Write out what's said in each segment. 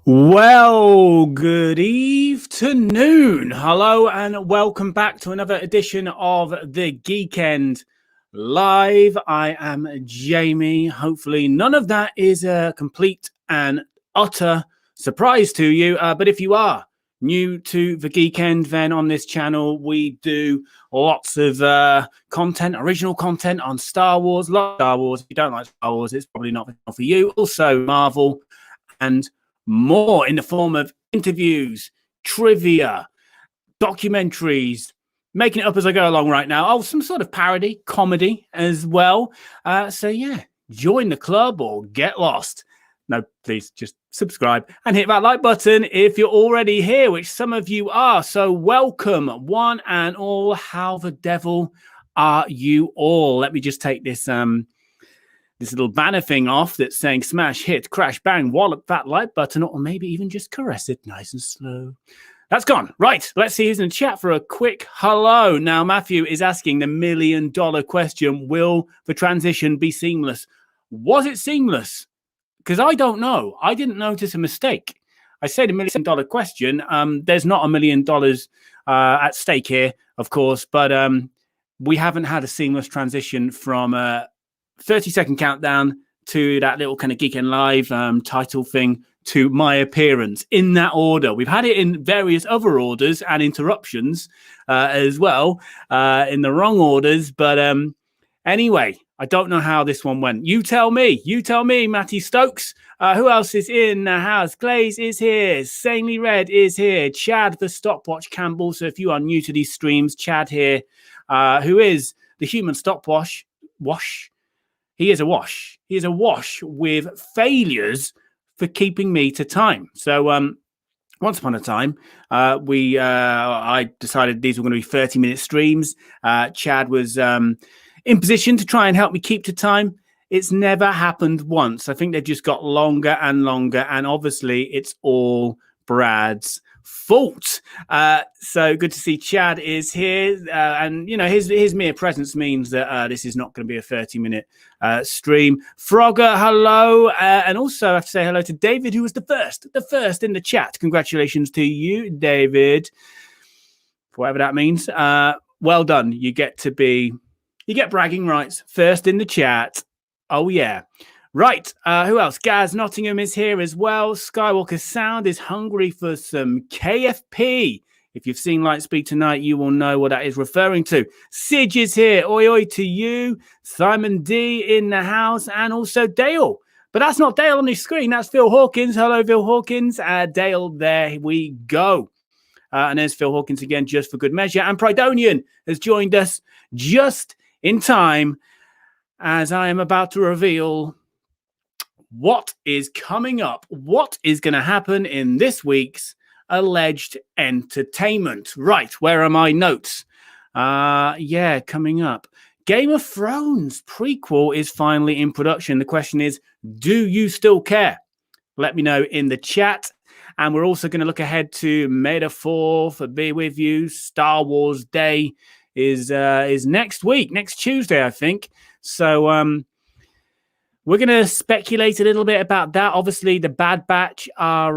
Well, good afternoon. Hello and welcome back to another edition of the Geeknd Live. I am Jamie. Hopefully none of that is a complete and utter surprise to you. But if you are new to the Geeknd, then on this channel we do lots of content, original content on Star Wars. Star Wars. If you don't like Star Wars, it's probably not for you. Also Marvel and more in the form of interviews, trivia, documentaries, making it up as I go along right now. Oh, some sort of parody, comedy as well. So yeah, join the club or get lost. No, please just subscribe and hit that like button if you're already here, which some of you are. So welcome, one and all. How the devil are you all? Let me just take this little banner thing off that's saying smash, hit, crash, bang, wallop that like button, or maybe even just caress it nice and slow. That's gone. Right, let's see who's in the chat for a quick hello. Now, Matthew is asking the $1 million question, will the transition be seamless? Was it seamless? Because I don't know. I didn't notice a mistake. I say the $1 million question. There's not $1 million at stake here, of course, but we haven't had a seamless transition from 30-second countdown to that little kind of Geeknd Live title thing to my appearance in that order. We've had it in various other orders and interruptions as well in the wrong orders. But anyway, I don't know how this one went. You tell me, Matty Stokes. Who else is in the house? Glaze is here. Sanely Red is here. Chad the Stopwatch Campbell. So if you are new to these streams, Chad here, who is the human stopwatch. He is a wash. He is a wash with failures for keeping me to time. So once upon a time, I decided these were going to be 30-minute streams. Chad was in position to try and help me keep to time. It's never happened once. I think they've just got longer and longer. And obviously, it's all Brad's fault. So good to see Chad is here, and you know his mere presence means that this is not going to be a 30-minute stream. Frogger, hello, and also I have to say hello to David, who was the first in the chat. Congratulations to you, David, whatever that means. Well done. You get bragging rights. First in the chat. Oh yeah. Right, who else? Gaz Nottingham is here as well. Skywalker Sound is hungry for some KFP. If you've seen Lightspeed tonight, you will know what that is referring to. Sidge is here. Oi, oi to you. Simon D in the house, and also Dale. But that's not Dale on the screen. That's Phil Hawkins. Hello, Phil Hawkins. Dale, there we go. And there's Phil Hawkins again, just for good measure. And Pridonian has joined us just in time as I am about to reveal what is coming up, what is going to happen in this week's alleged entertainment. Right, where are my notes? Yeah, coming up. Game of Thrones prequel is finally in production. The question is, do you still care? Let me know in the chat. And we're also going to look ahead to May the 4th, be with you. Star Wars Day is next week, next Tuesday, I think. So, we're going to speculate a little bit about that. Obviously, the Bad Batch are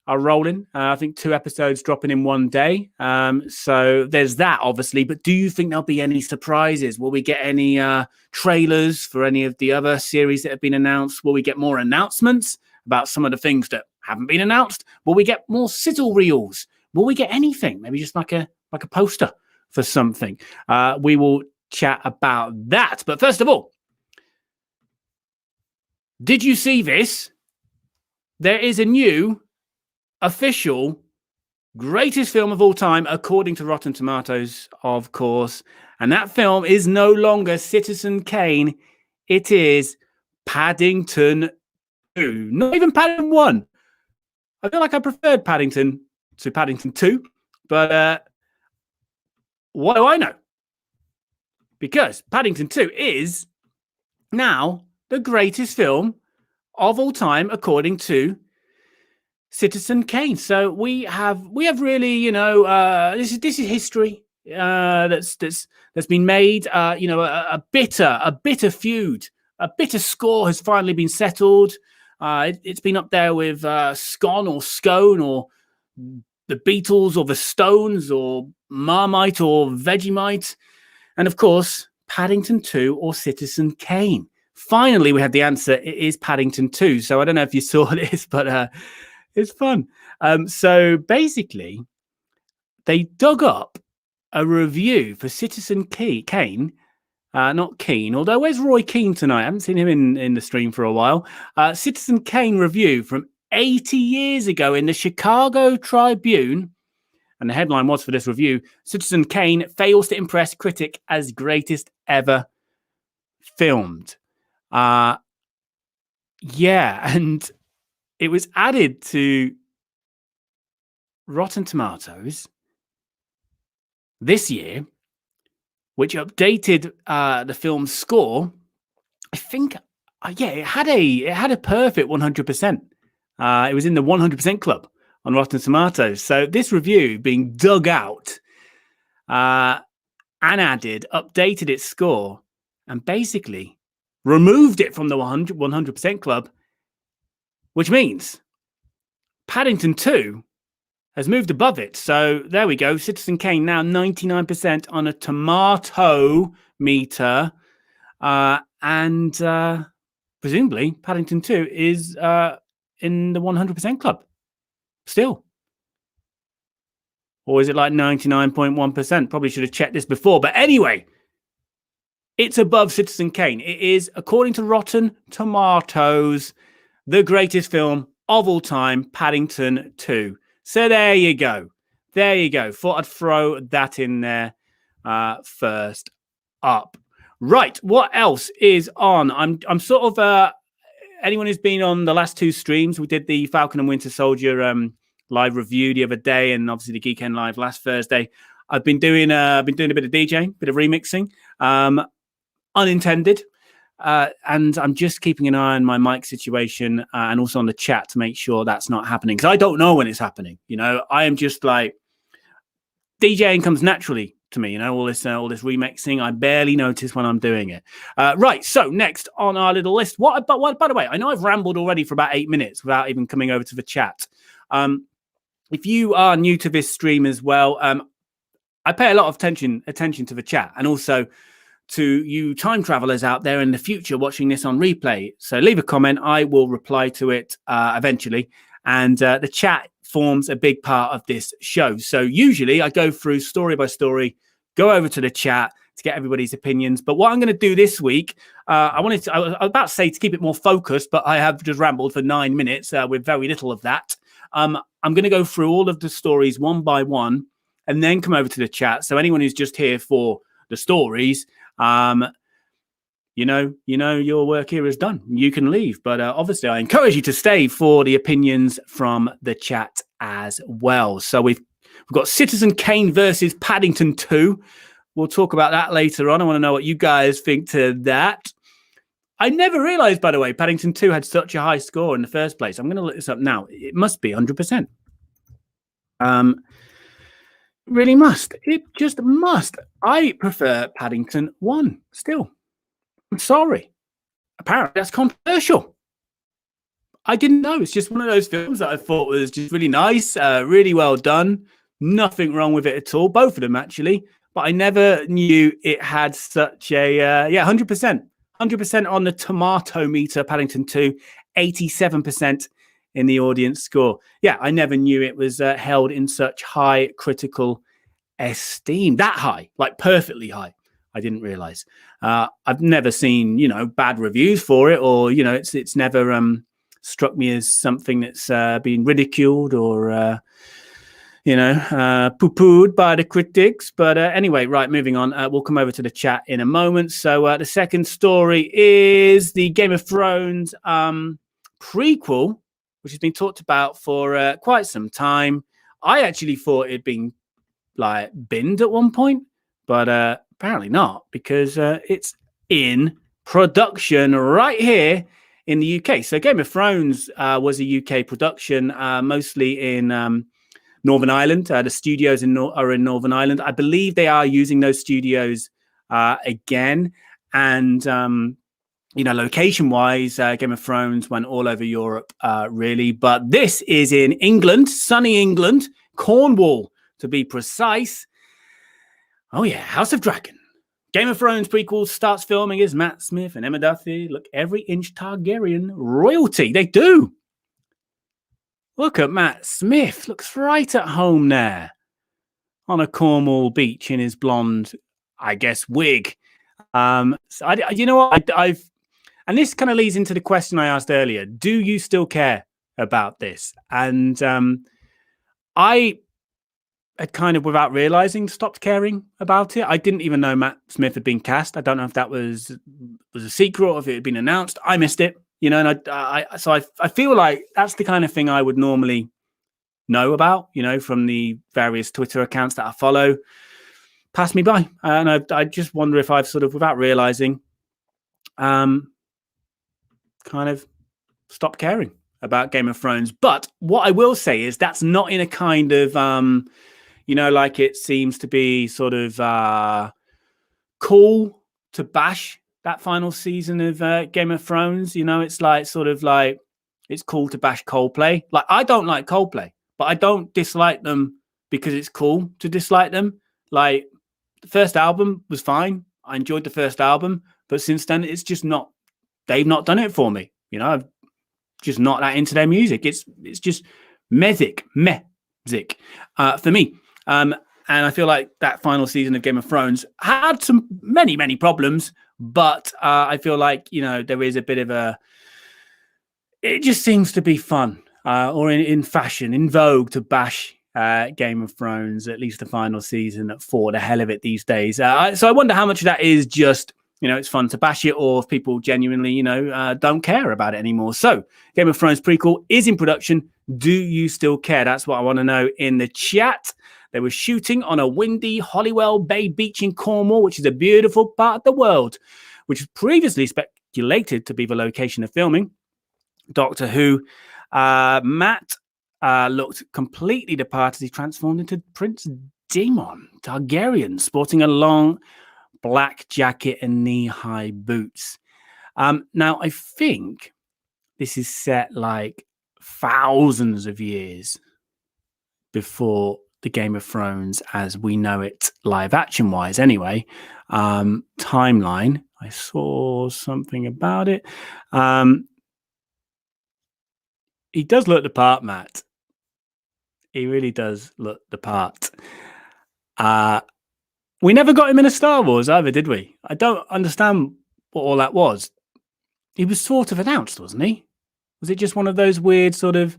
rolling. I think 2 episodes dropping in one day. So there's that, obviously. But do you think there'll be any surprises? Will we get any trailers for any of the other series that have been announced? Will we get more announcements about some of the things that haven't been announced? Will we get more sizzle reels? Will we get anything? Maybe just like a poster for something. We will chat about that. But first of all, did you see this? There is a new official greatest film of all time, according to Rotten Tomatoes, of course. And that film is no longer Citizen Kane. It is Paddington 2. Not even Paddington 1. I feel like I preferred Paddington to Paddington 2. But what do I know? Because Paddington 2 is now the greatest film of all time, according to Citizen Kane. So we have really, you know, this is history that's been made. You know, a bitter feud, a bitter score has finally been settled. It's been up there with Scone or Scone or the Beatles or the Stones or Marmite or Vegemite. And of course, Paddington 2 or Citizen Kane. Finally, we had the answer. It is Paddington 2. So I don't know if you saw this, but it's fun. So basically, they dug up a review for Citizen Kane. Not Keen, although where's Roy Keane tonight? I haven't seen him in the stream for a while. Citizen Kane review from 80 years ago in the Chicago Tribune. And the headline was for this review, Citizen Kane fails to impress critic as greatest ever filmed. Yeah, and it was added to Rotten Tomatoes this year, which updated the film's score. I think, it had a perfect 100%. It was in the 100% club on Rotten Tomatoes. So this review being dug out and added, updated its score, and basically removed it from the 100% club, which means Paddington 2 has moved above it. So there we go. Citizen Kane now 99% on a tomato meter. And presumably Paddington 2 is in the 100% club still. Or is it like 99.1%? Probably should have checked this before. But anyway, it's above Citizen Kane. It is, according to Rotten Tomatoes, the greatest film of all time, Paddington 2. So there you go. There you go. Thought I'd throw that in there first up. Right. What else is on? I'm sort of anyone who's been on the last two streams, we did the Falcon and Winter Soldier live review the other day, and obviously the Geeknd live last Thursday. I've been doing a bit of DJing, bit of remixing, unintended. And I'm just keeping an eye on my mic situation and also on the chat to make sure that's not happening, because I don't know when it's happening. You know, I am just like, DJing comes naturally to me. You know, all this remixing, I barely notice when I'm doing it. Right. So next on our little list, what? By the way, I know I've rambled already for about 8 minutes without even coming over to the chat. If you are new to this stream as well, I pay a lot of attention to the chat, and also to you time travelers out there in the future watching this on replay. So leave a comment. I will reply to it eventually. And the chat forms a big part of this show. So usually I go through story by story, go over to the chat to get everybody's opinions. But what I'm going to do this week, I was about to say to keep it more focused, but I have just rambled for 9 minutes with very little of that. I'm going to go through all of the stories one by one and then come over to the chat. So anyone who's just here for the stories, you know, your work here is done. You can leave, but obviously I encourage you to stay for the opinions from the chat as well. So we've got Citizen Kane versus Paddington 2. We'll talk about that later on. I want to know what you guys think to that. I never realized, by the way, Paddington 2 had such a high score in the first place. I'm going to look this up now. It must be 100%. Really must. It just must. I prefer Paddington 1 still. I'm sorry. Apparently that's controversial. I didn't know. It's just one of those films that I thought was just really nice, really well done. Nothing wrong with it at all. Both of them, actually. But I never knew it had such a, 100%. 100% on the tomato meter, Paddington 2. 87% in the audience score. Yeah, I never knew it was held in such high critical esteem. That high, like perfectly high. I didn't realize. I've never seen, bad reviews for it, or, it's never struck me as something that's been ridiculed or, poo-pooed by the critics. But anyway, right, moving on. We'll come over to the chat in a moment. So the second story is the Game of Thrones prequel, which has been talked about for quite some time. I actually thought it'd been binned at one point, but apparently not, because it's in production right here in the UK. So Game of Thrones was a UK production, mostly in Northern Ireland. The studios are in Northern Ireland. I believe they are using those studios again. And location-wise, Game of Thrones went all over Europe, really. But this is in England, sunny England, Cornwall, to be precise. Oh, yeah, House of Dragon. Game of Thrones prequel starts filming as Matt Smith and Emma Duffy look every inch Targaryen royalty. They do. Look at Matt Smith. Looks right at home there on a Cornwall beach in his blonde, I guess, wig. And this kind of leads into the question I asked earlier. Do you still care about this? And I had kind of, without realizing, stopped caring about it. I didn't even know Matt Smith had been cast. I don't know if that was a secret or if it had been announced. I missed it, and I feel like that's the kind of thing I would normally know about, from the various Twitter accounts that I follow. Pass me by. And I just wonder if I've sort of, without realizing, kind of stopped caring about Game of Thrones. But what I will say is that's not in a kind of, like it seems to be sort of cool to bash that final season of Game of Thrones. It's like sort of like it's cool to bash Coldplay. Like, I don't like Coldplay, but I don't dislike them because it's cool to dislike them. Like, the first album was fine. I enjoyed the first album, but since then it's just not. They've not done it for me. I'm just not that into their music. It's just meh-zik for me. And I feel like that final season of Game of Thrones had some many problems, but I feel like, there is a bit of it just seems to be fun or in fashion, in vogue to bash Game of Thrones, at least the final season, for the hell of it these days. So I wonder how much of that is just, it's fun to bash it, or if people genuinely, don't care about it anymore. So Game of Thrones prequel is in production. Do you still care? That's what I want to know in the chat. They were shooting on a windy Holywell Bay beach in Cornwall, which is a beautiful part of the world, which was previously speculated to be the location of filming Doctor Who. Matt looked completely departed. He transformed into Prince Daemon Targaryen, sporting a long black jacket and knee-high boots. Now, I think this is set like thousands of years before the Game of Thrones as we know it, live action wise anyway. Timeline, I saw something about it. He does look the part, Matt. He really does look the part. We never got him in a Star Wars either, did we? I don't understand what all that was. He was sort of announced, wasn't he? Was it just one of those weird sort of,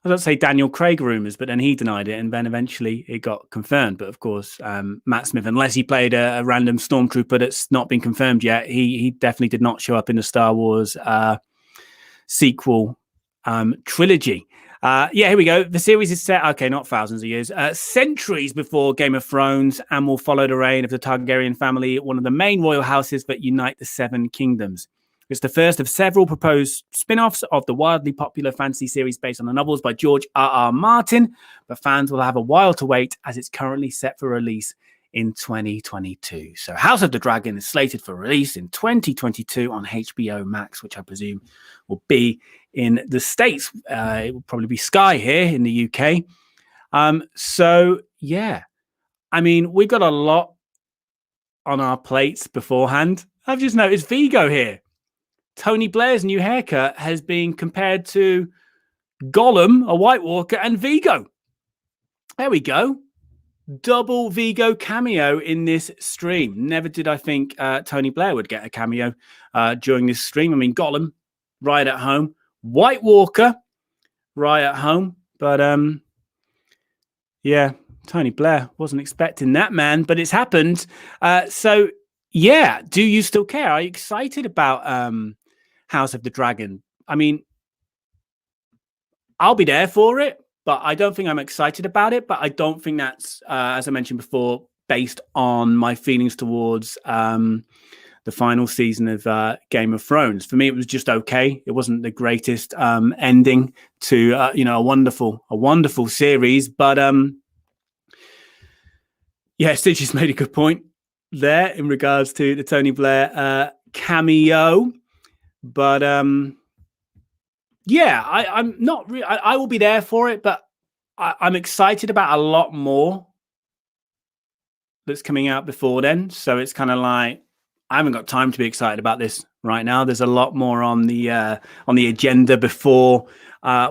I don't say Daniel Craig rumors, but then he denied it, and then eventually it got confirmed. But of course, Matt Smith, unless he played a random stormtrooper that's not been confirmed yet, he definitely did not show up in the Star Wars sequel trilogy. Here we go. The series is set, not thousands of years, centuries before Game of Thrones, and will follow the reign of the Targaryen family, one of the main royal houses that unite the Seven Kingdoms. It's the first of several proposed spin-offs of the wildly popular fantasy series based on the novels by George R.R. Martin, but fans will have a while to wait as it's currently set for release in 2022. So House of the Dragon is slated for release in 2022 on HBO Max, which I presume will be in the States. It will probably be Sky here in the UK. We've got a lot on our plates beforehand. I've just noticed Vigo here. Tony Blair's new haircut has been compared to Gollum, a White Walker, and Vigo. There we go. Double Vigo cameo in this stream. Never did I think Tony Blair would get a cameo during this stream. I mean, Gollum, right at home. White Walker, right at home. But, Tony Blair, wasn't expecting that, man. But it's happened. Do you still care? Are you excited about House of the Dragon? I mean, I'll be there for it, but I don't think I'm excited about it. But I don't think that's, as I mentioned before, based on my feelings towards the final season of Game of Thrones. For me, it was just okay. It wasn't the greatest ending to a wonderful series. But Stitch has made a good point there in regards to the Tony Blair cameo. But yeah, I'm not really. I will be there for it, but I'm excited about a lot more that's coming out before then. So it's kind of like I haven't got time to be excited about this right now. There's a lot more on the agenda before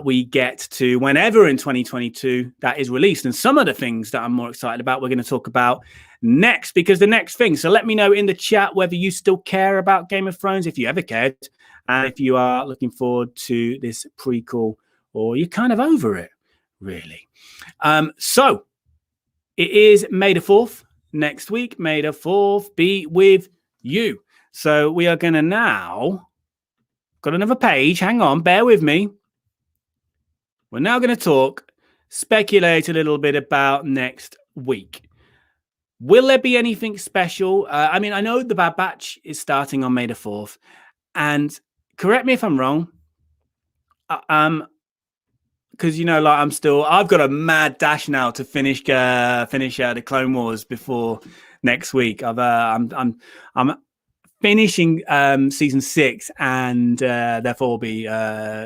we get to whenever in 2022 that is released. And some of the things that I'm more excited about, we're going to talk about next, because the next thing. So let me know in the chat whether you still care about Game of Thrones, if you ever cared, and if you are looking forward to this prequel, or you're kind of over it, really. So it is May the 4th. Next week, May the 4th be with you. So we are going to now, got another page. Hang on, bear with me. We're now going to speculate a little bit about next week. Will there be anything special? I mean, I know the Bad Batch is starting on May the 4th. And correct me if I'm wrong. Because like I've got a mad dash now to finish the Clone Wars before next week. I'm finishing season 6, and therefore will be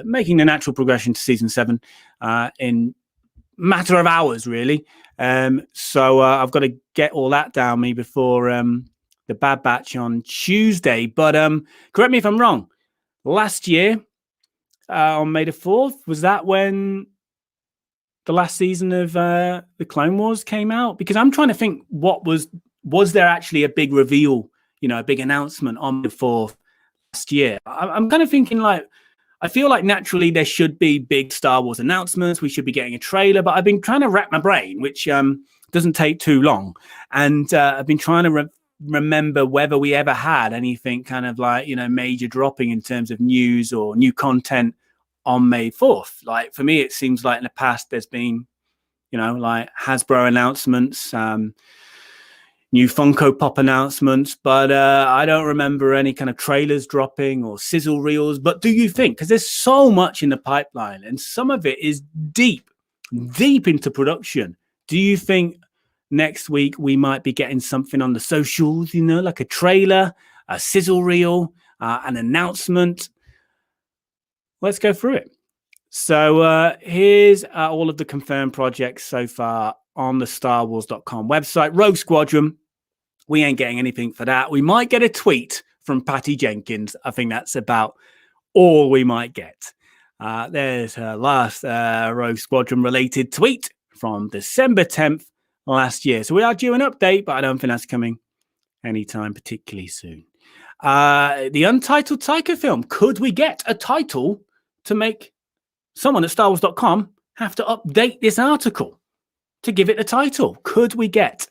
making the natural progression to season 7 in matter of hours, really. So I've got to get all that down me before the Bad Batch on Tuesday. But correct me if I'm wrong. Last year, on May the 4th, was that when the last season of the Clone Wars came out? Because I'm trying to think, what was there actually a big reveal, a big announcement on the 4th last year? I'm kind of thinking, like, I feel like naturally there should be big Star Wars announcements. We should be getting a trailer, but I've been trying to rack my brain, which doesn't take too long. And I've been trying to remember whether we ever had anything kind of like, major dropping in terms of news or new content on May 4th. Like, for me, it seems like in the past there's been, like Hasbro announcements, new Funko Pop announcements, but I don't remember any kind of trailers dropping or sizzle reels. But do you think, because there's so much in the pipeline and some of it is deep into production, do you think next week we might be getting something on the socials, like a trailer, a sizzle reel, an announcement? Let's go through it. So here's all of the confirmed projects so far on the StarWars.com website. Rogue Squadron, we ain't getting anything for that. We might get a tweet from Patty Jenkins. I think that's about all we might get. There's her last Rogue Squadron related tweet from December 10th last year. So we are due an update, but I don't think that's coming anytime particularly soon. The untitled Taika film. Could we get a title to make someone at StarWars.com have to update this article to give it a title? Could we get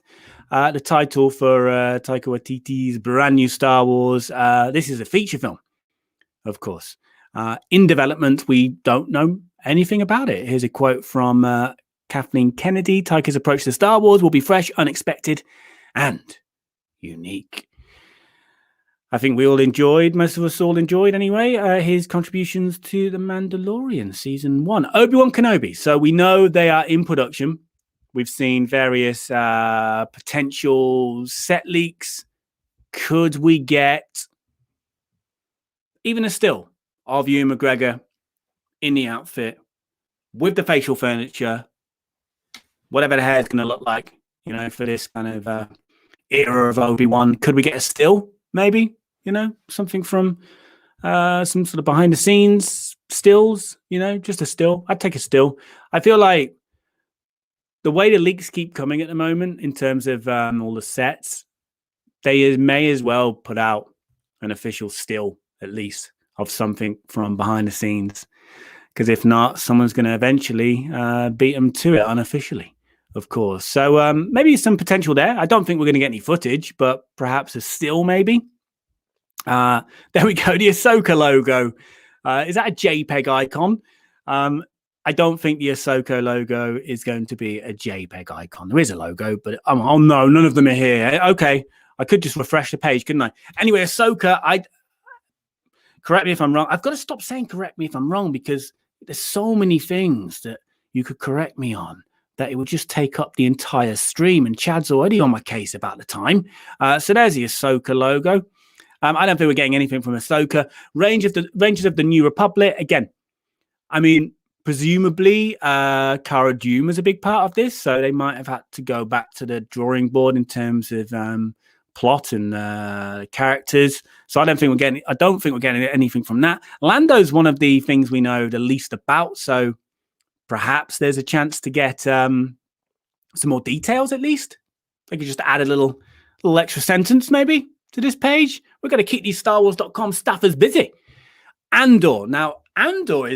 the title for Taika Waititi's brand new Star Wars? This is a feature film, of course. In development, we don't know anything about it. Here's a quote from Kathleen Kennedy. Taika's approach to Star Wars will be fresh, unexpected, and unique. I think most of us all enjoyed anyway, his contributions to The Mandalorian Season 1. Obi-Wan Kenobi. So we know they are in production. We've seen various potential set leaks. Could we get even a still of Ewan McGregor in the outfit with the facial furniture, whatever the hair is going to look like, for this kind of era of Obi-Wan? Could we get a still, maybe? Something from some sort of behind the scenes stills, just a still. I'd take a still. I feel like the way the leaks keep coming at the moment in terms of all the sets, they may as well put out an official still, at least, of something from behind the scenes. Because if not, someone's going to eventually beat them to it unofficially, of course. So maybe some potential there. I don't think we're going to get any footage, but perhaps a still maybe. There we go. The Ahsoka logo. Is that a JPEG icon? I don't think the Ahsoka logo is going to be a JPEG icon. There is a logo, but oh no, none of them are here. Okay, I could just refresh the page, couldn't I? Anyway, Ahsoka, correct me if I'm wrong. I've got to stop saying correct me if I'm wrong, because there's so many things that you could correct me on that it would just take up the entire stream, and Chad's already on my case about the time. So there's the Ahsoka logo. I don't think we're getting anything from Ahsoka. Rangers of the New Republic. Again, I mean, presumably Cara Dune was a big part of this, so they might have had to go back to the drawing board in terms of plot and characters. So I don't think we're getting anything from that. Lando's one of the things we know the least about, so perhaps there's a chance to get some more details at least. I could just add a little extra sentence maybe to this page. We're going to keep these StarWars.com staffers busy. Andor. Now, Andor,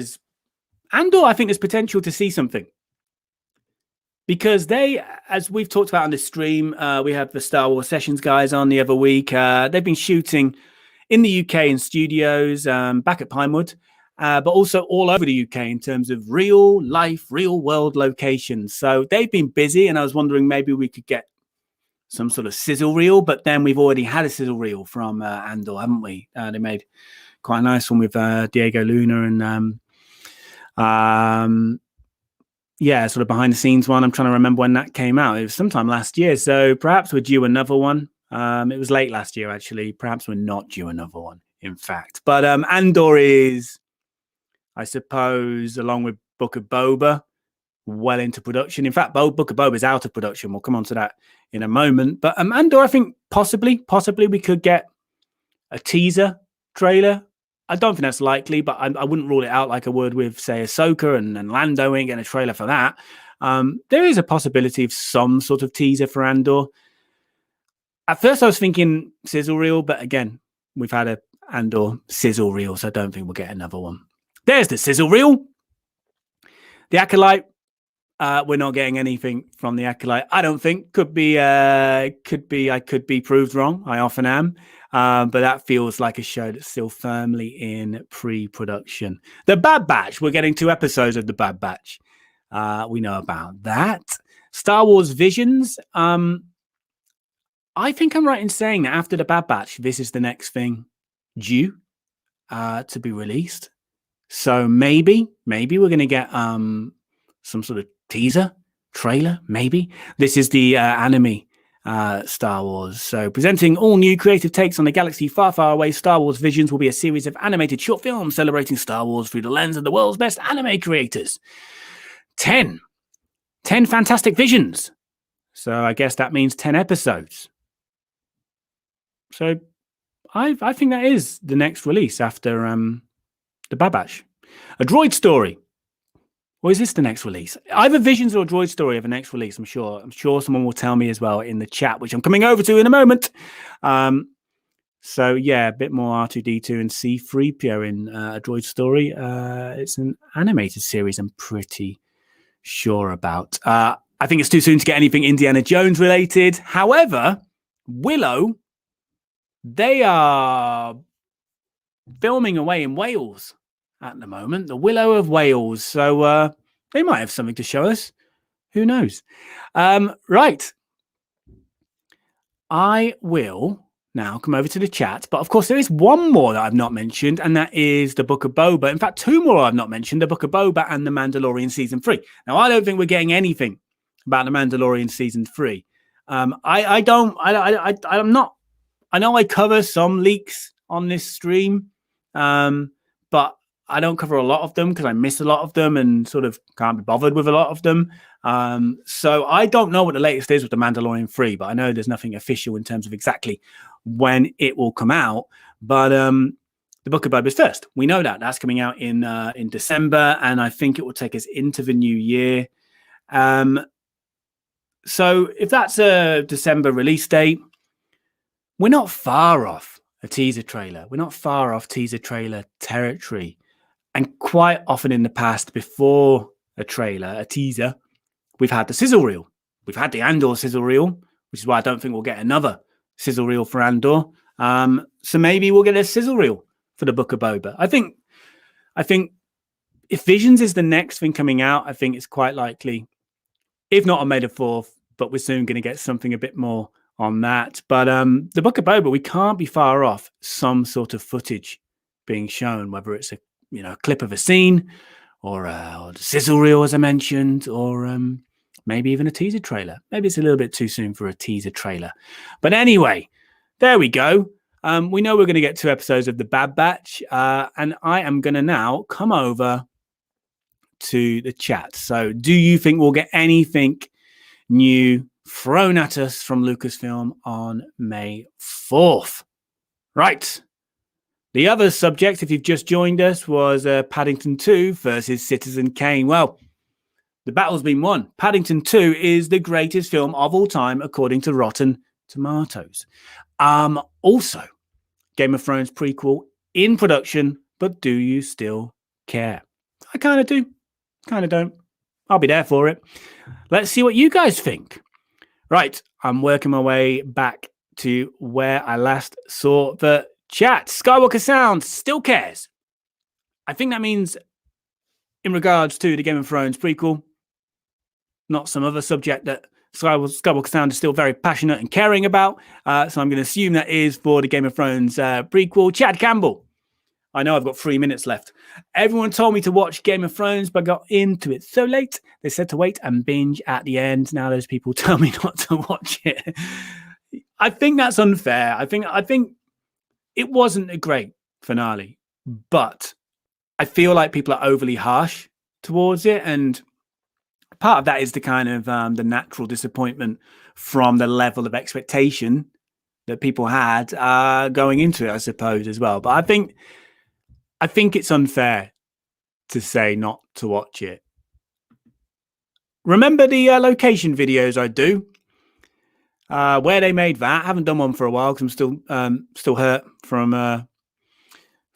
I think there's potential to see something. Because they, as we've talked about on this stream, we have the Star Wars Sessions guys on the other week. They've been shooting in the UK in studios, back at Pinewood, but also all over the UK in terms of real life, real world locations. So they've been busy, and I was wondering maybe we could get some sort of sizzle reel, but then we've already had a sizzle reel from Andor, haven't we? They made quite a nice one with Diego Luna and sort of behind the scenes one. I'm trying to remember when that came out. It was sometime last year, so perhaps we're due another one. It was late last year, actually. Perhaps we're not due another one, in fact. But Andor is, I suppose, along with Book of Boba, well into production. In fact, Book of Boba is out of production. We'll come on to that in a moment. But Andor, I think possibly we could get a teaser trailer. I don't think that's likely, but I wouldn't rule it out like I would with, say, Ahsoka and Lando. Ain't getting a trailer for that. There is a possibility of some sort of teaser for Andor. At first, I was thinking sizzle reel, but again, we've had a Andor sizzle reel, so I don't think we'll get another one. There's the sizzle reel. The Acolyte. We're not getting anything from the Acolyte. I don't think. Could be. I could be proved wrong. I often am. But that feels like a show that's still firmly in pre-production. The Bad Batch. We're getting 2 episodes of The Bad Batch. We know about that. Star Wars Visions. I think I'm right in saying that after The Bad Batch, this is the next thing due to be released. So maybe we're going to get some sort of teaser trailer. Maybe this is the anime Star Wars. So presenting all new creative takes on a galaxy far, far away, Star Wars Visions will be a series of animated short films celebrating Star Wars through the lens of the world's best anime creators. 10 fantastic visions. So I guess that means 10 episodes. So I think that is the next release after the Bad Batch. A Droid Story. Or is this the next release? Either Visions or Droid Story of the next release, I'm sure. I'm sure someone will tell me as well in the chat, which I'm coming over to in a moment. So, yeah, a bit more R2-D2 and C-3PO in A Droid Story. It's an animated series I'm pretty sure about. I think it's too soon to get anything Indiana Jones related. However, Willow, they are filming away in Wales at the moment, the Willow of Wales. So they might have something to show us. Who knows? Right. I will now come over to the chat. But of course, there is one more that I've not mentioned, and that is the Book of Boba. In fact, 2 more I've not mentioned, the Book of Boba and the Mandalorian Season 3. Now, I don't think we're getting anything about the Mandalorian Season 3. I'm not. I know I cover some leaks on this stream, but I don't cover a lot of them because I miss a lot of them and sort of can't be bothered with a lot of them. So I don't know what the latest is with the Mandalorian 3, but I know there's nothing official in terms of exactly when it will come out. But the Book of Boba is first. We know that. That's coming out in December, and I think it will take us into the new year. So if that's a December release date, we're not far off a teaser trailer. We're not far off teaser trailer territory. And quite often in the past, before a trailer, a teaser, we've had the sizzle reel. We've had the Andor sizzle reel, which is why I don't think we'll get another sizzle reel for Andor. So maybe we'll get a sizzle reel for the Book of Boba. I think if Visions is the next thing coming out, I think it's quite likely, if not on May the 4th, but we're soon going to get something a bit more on that. But the Book of Boba, we can't be far off some sort of footage being shown, whether it's a clip of a scene or the sizzle reel, as I mentioned, or maybe even a teaser trailer. Maybe it's a little bit too soon for a teaser trailer. But anyway, there we go. We know we're going to get 2 episodes of The Bad Batch, and I am going to now come over to the chat. So do you think we'll get anything new thrown at us from Lucasfilm on May 4th? Right. The other subject, if you've just joined us, was Paddington 2 versus Citizen Kane. Well, the battle's been won. Paddington 2 is the greatest film of all time, according to Rotten Tomatoes. Also, Game of Thrones prequel in production, but do you still care? I kind of do, kind of don't. I'll be there for it. Let's see what you guys think. Right, I'm working my way back to where I last saw the chat. Skywalker Sound still cares. I think that means in regards to the Game of Thrones prequel, not some other subject that Skywalker Sound is still very passionate and caring about. So I'm going to assume that is for the Game of Thrones prequel. Chad Campbell. I know I've got 3 minutes left. Everyone told me to watch Game of Thrones, but got into it so late. They said to wait and binge at the end. Now those people tell me not to watch it. I think that's unfair. I think it wasn't a great finale, but I feel like people are overly harsh towards it. And part of that is the kind of the natural disappointment from the level of expectation that people had going into it, I suppose, as well. But I think it's unfair to say not to watch it. Remember the location videos I do? Where they made that. I haven't done one for a while because I'm still hurt from the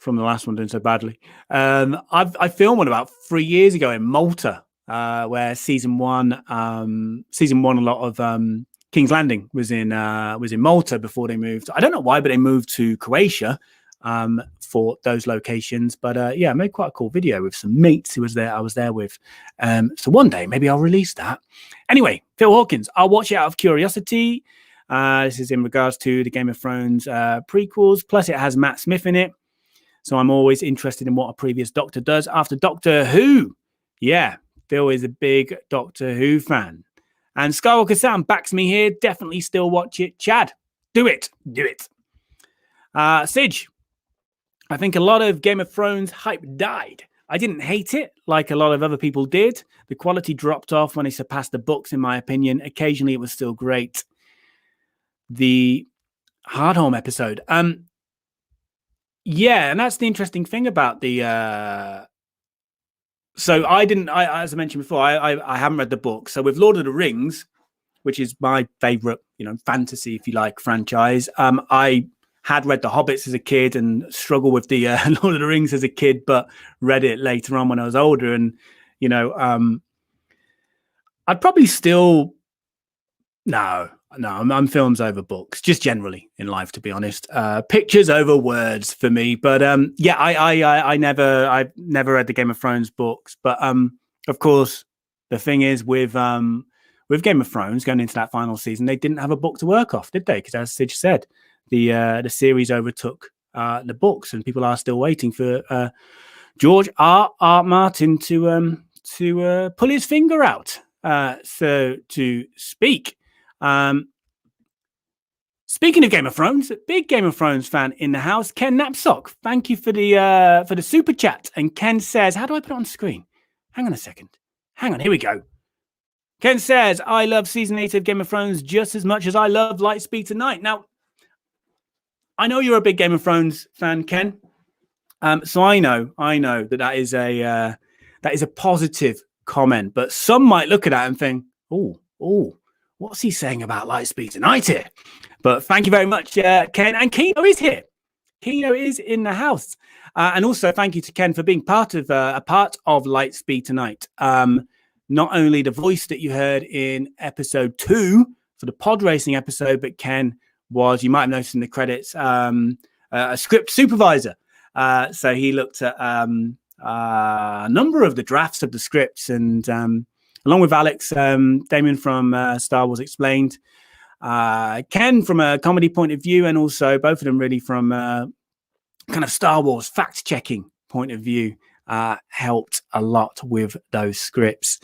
last one doing so badly. I filmed one about 3 years ago in Malta, where season one, a lot of King's Landing was in Malta before they moved. I don't know why, but they moved to Croatia for those locations. But yeah, I made quite a cool video with some mates who I was there with. So one day maybe I'll release that. Anyway, Phil Hawkins, I'll watch it out of curiosity. This is in regards to the Game of Thrones prequels. Plus it has Matt Smith in it. So I'm always interested in what a previous Doctor does after Doctor Who. Yeah, Phil is a big Doctor Who fan. And Skywalker Sound backs me here. Definitely still watch it. Chad, do it. Do it. Sidge, I think a lot of Game of Thrones hype died. I didn't hate it like a lot of other people did. The quality dropped off when it surpassed the books, in my opinion. Occasionally, it was still great. The Hardhome episode. Yeah, and that's the interesting thing about the... So as I mentioned before, I haven't read the book. So with Lord of the Rings, which is my favorite, fantasy, if you like, franchise, I had read The Hobbits as a kid and struggled with the Lord of the Rings as a kid, but read it later on when I was older. And, I'd probably still... No, I'm films over books, just generally in life, to be honest. Pictures over words for me. But yeah, I've never read the Game of Thrones books. But of course, the thing is with Game of Thrones going into that final season, they didn't have a book to work off, did they? Because as Sidge said, the series overtook the books, and people are still waiting for George R. Martin to pull his finger out, so to speak. Speaking of Game of Thrones, big Game of Thrones fan in the house, Ken Knapsock. Thank you for the super chat. And Ken says, how do I put it on screen? Hang on a second. Hang on, here we go. Ken says, I love season 8 of Game of Thrones just as much as I love Lightspeed Tonight. Now, I know you're a big Game of Thrones fan, Ken. So I know that is a positive comment, but some might look at that and think, oh, what's he saying about Lightspeed Tonight here? But thank you very much, Ken. And Kino is here. Kino is in the house. And also thank you to Ken for being part of Lightspeed Tonight. Not only the voice that you heard in episode 2 for the pod racing episode, but Ken was, you might have noticed in the credits, a script supervisor. So he looked at a number of the drafts of the scripts, and along with Alex, Damon from Star Wars Explained, Ken from a comedy point of view, and also both of them really from kind of Star Wars fact-checking point of view, helped a lot with those scripts.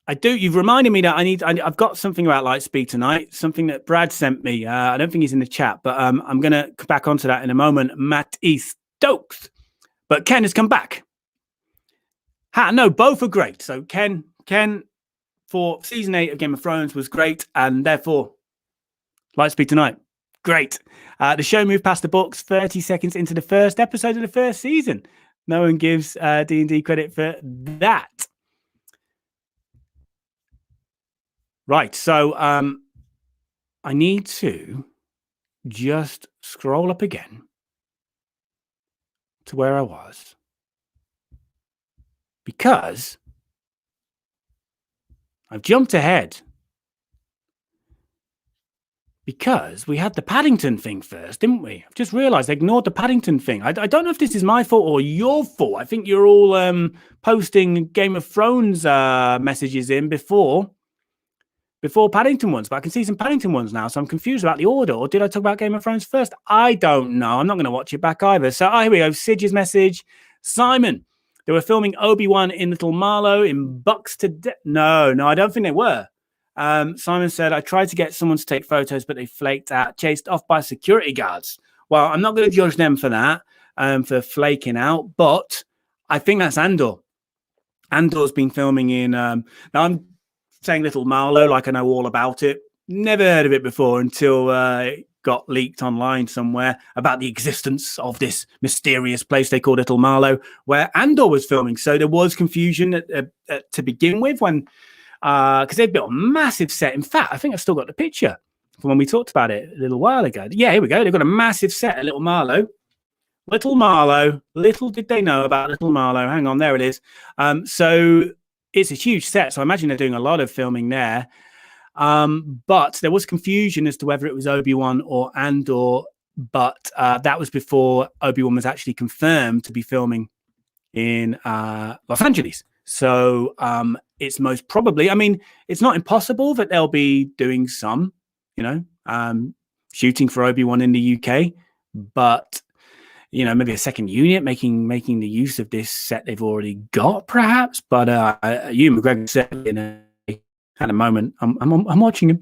I do. You've reminded me that I've got something about Lightspeed tonight. Something that Brad sent me. I don't think he's in the chat, but I'm going to come back onto that in a moment. Matt E. Stokes, but Ken has come back. No, both are great. So Ken for season 8 of Game of Thrones was great, and therefore Lightspeed tonight, great. The show moved past the books 30 seconds into the first episode of the first season. No one gives D&D credit for that. Right, so I need to just scroll up again to where I was, because I've jumped ahead, because we had the Paddington thing first, didn't we? I've just realized I ignored the Paddington thing. I don't know if this is my fault or your fault. I think you're all posting Game of Thrones messages in before Paddington ones, but I can see some Paddington ones now, so I'm confused about the order. Or did I talk about Game of Thrones first? I don't know. I'm not going to watch it back either. So here we go. Sidge's message. Simon, they were filming Obi-Wan in Little Marlow in Bucks to Death. No, I don't think they were. Simon said, I tried to get someone to take photos, but they flaked out, chased off by security guards. Well, I'm not going to judge them for that, for flaking out, but I think that's Andor. Andor's been filming in... now, I'm saying Little Marlow like I know all about it. Never heard of it before until it got leaked online somewhere about the existence of this mysterious place they call Little Marlow, where Andor was filming. So there was confusion to begin with when... because they've built a massive set. In fact, I think I've still got the picture from when we talked about it a little while ago. Yeah, here we go. They've got a massive set at Little Marlow. Little Marlow. Little did they know about Little Marlow. Hang on, there it is. So it's a huge set. So I imagine they're doing a lot of filming there. But there was confusion as to whether it was Obi-Wan or Andor. But that was before Obi-Wan was actually confirmed to be filming in Los Angeles. So it's most probably, I mean, it's not impossible that they'll be doing some, shooting for Obi-Wan in the UK, but, maybe a second unit making the use of this set they've already got, perhaps. But Ewan McGregor said at a moment, I'm watching him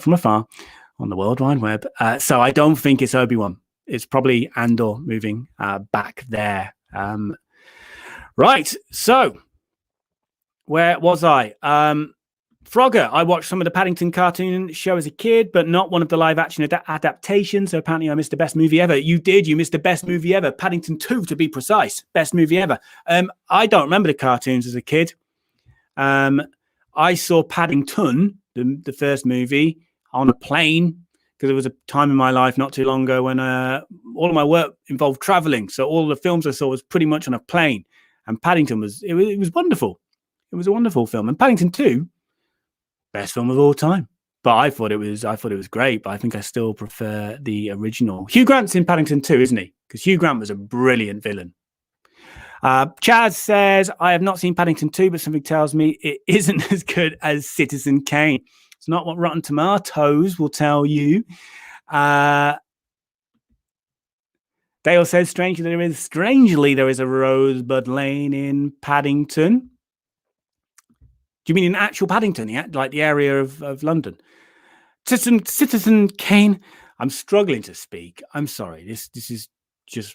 from afar on the World Wide Web. So I don't think it's Obi-Wan. It's probably Andor moving back there. Right, so... where was I? Frogger, I watched some of the Paddington cartoon show as a kid, but not one of the live-action adaptations. So apparently I missed the best movie ever. You did. You missed the best movie ever. Paddington 2, to be precise. Best movie ever. I don't remember the cartoons as a kid. I saw Paddington, the first movie, on a plane, because there was a time in my life not too long ago when all of my work involved traveling. So all the films I saw was pretty much on a plane. And Paddington was wonderful. It was a wonderful film. And Paddington 2, best film of all time. But I thought it was great, but I think I still prefer the original. Hugh Grant's in Paddington 2, isn't he? Because Hugh Grant was a brilliant villain. Chad says, I have not seen Paddington 2, but something tells me it isn't as good as Citizen Kane. It's not what Rotten Tomatoes will tell you. Dale says, strangely there is a Rosebud Lane in Paddington. Do you mean in actual Paddington, like the area of London? Citizen Kane. I'm struggling to speak. I'm sorry. This is just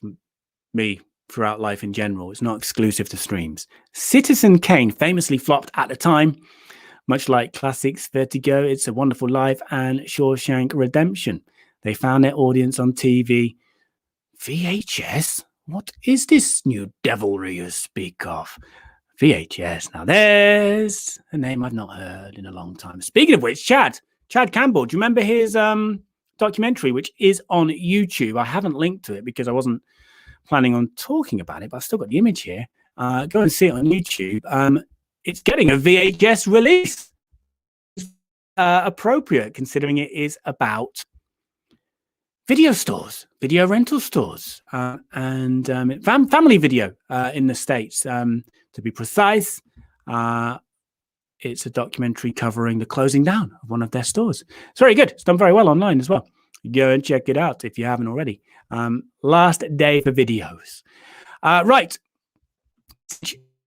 me throughout life in general. It's not exclusive to streams. Citizen Kane famously flopped at the time, much like classics Vertigo, It's a Wonderful Life, and Shawshank Redemption. They found their audience on TV. VHS? What is this new devilry you speak of? VHS. Now there's a name I've not heard in a long time. Speaking of which, Chad Campbell, do you remember his documentary, which is on YouTube? I haven't linked to it because I wasn't planning on talking about it, but I've still got the image here. Go and see it on YouTube. It's getting a VHS release. Appropriate, considering it is about video stores, video rental stores, and family video in the States. To be precise, it's a documentary covering the closing down of one of their stores. It's very good. It's done very well online as well. Go and check it out if you haven't already. Last day for videos. Right.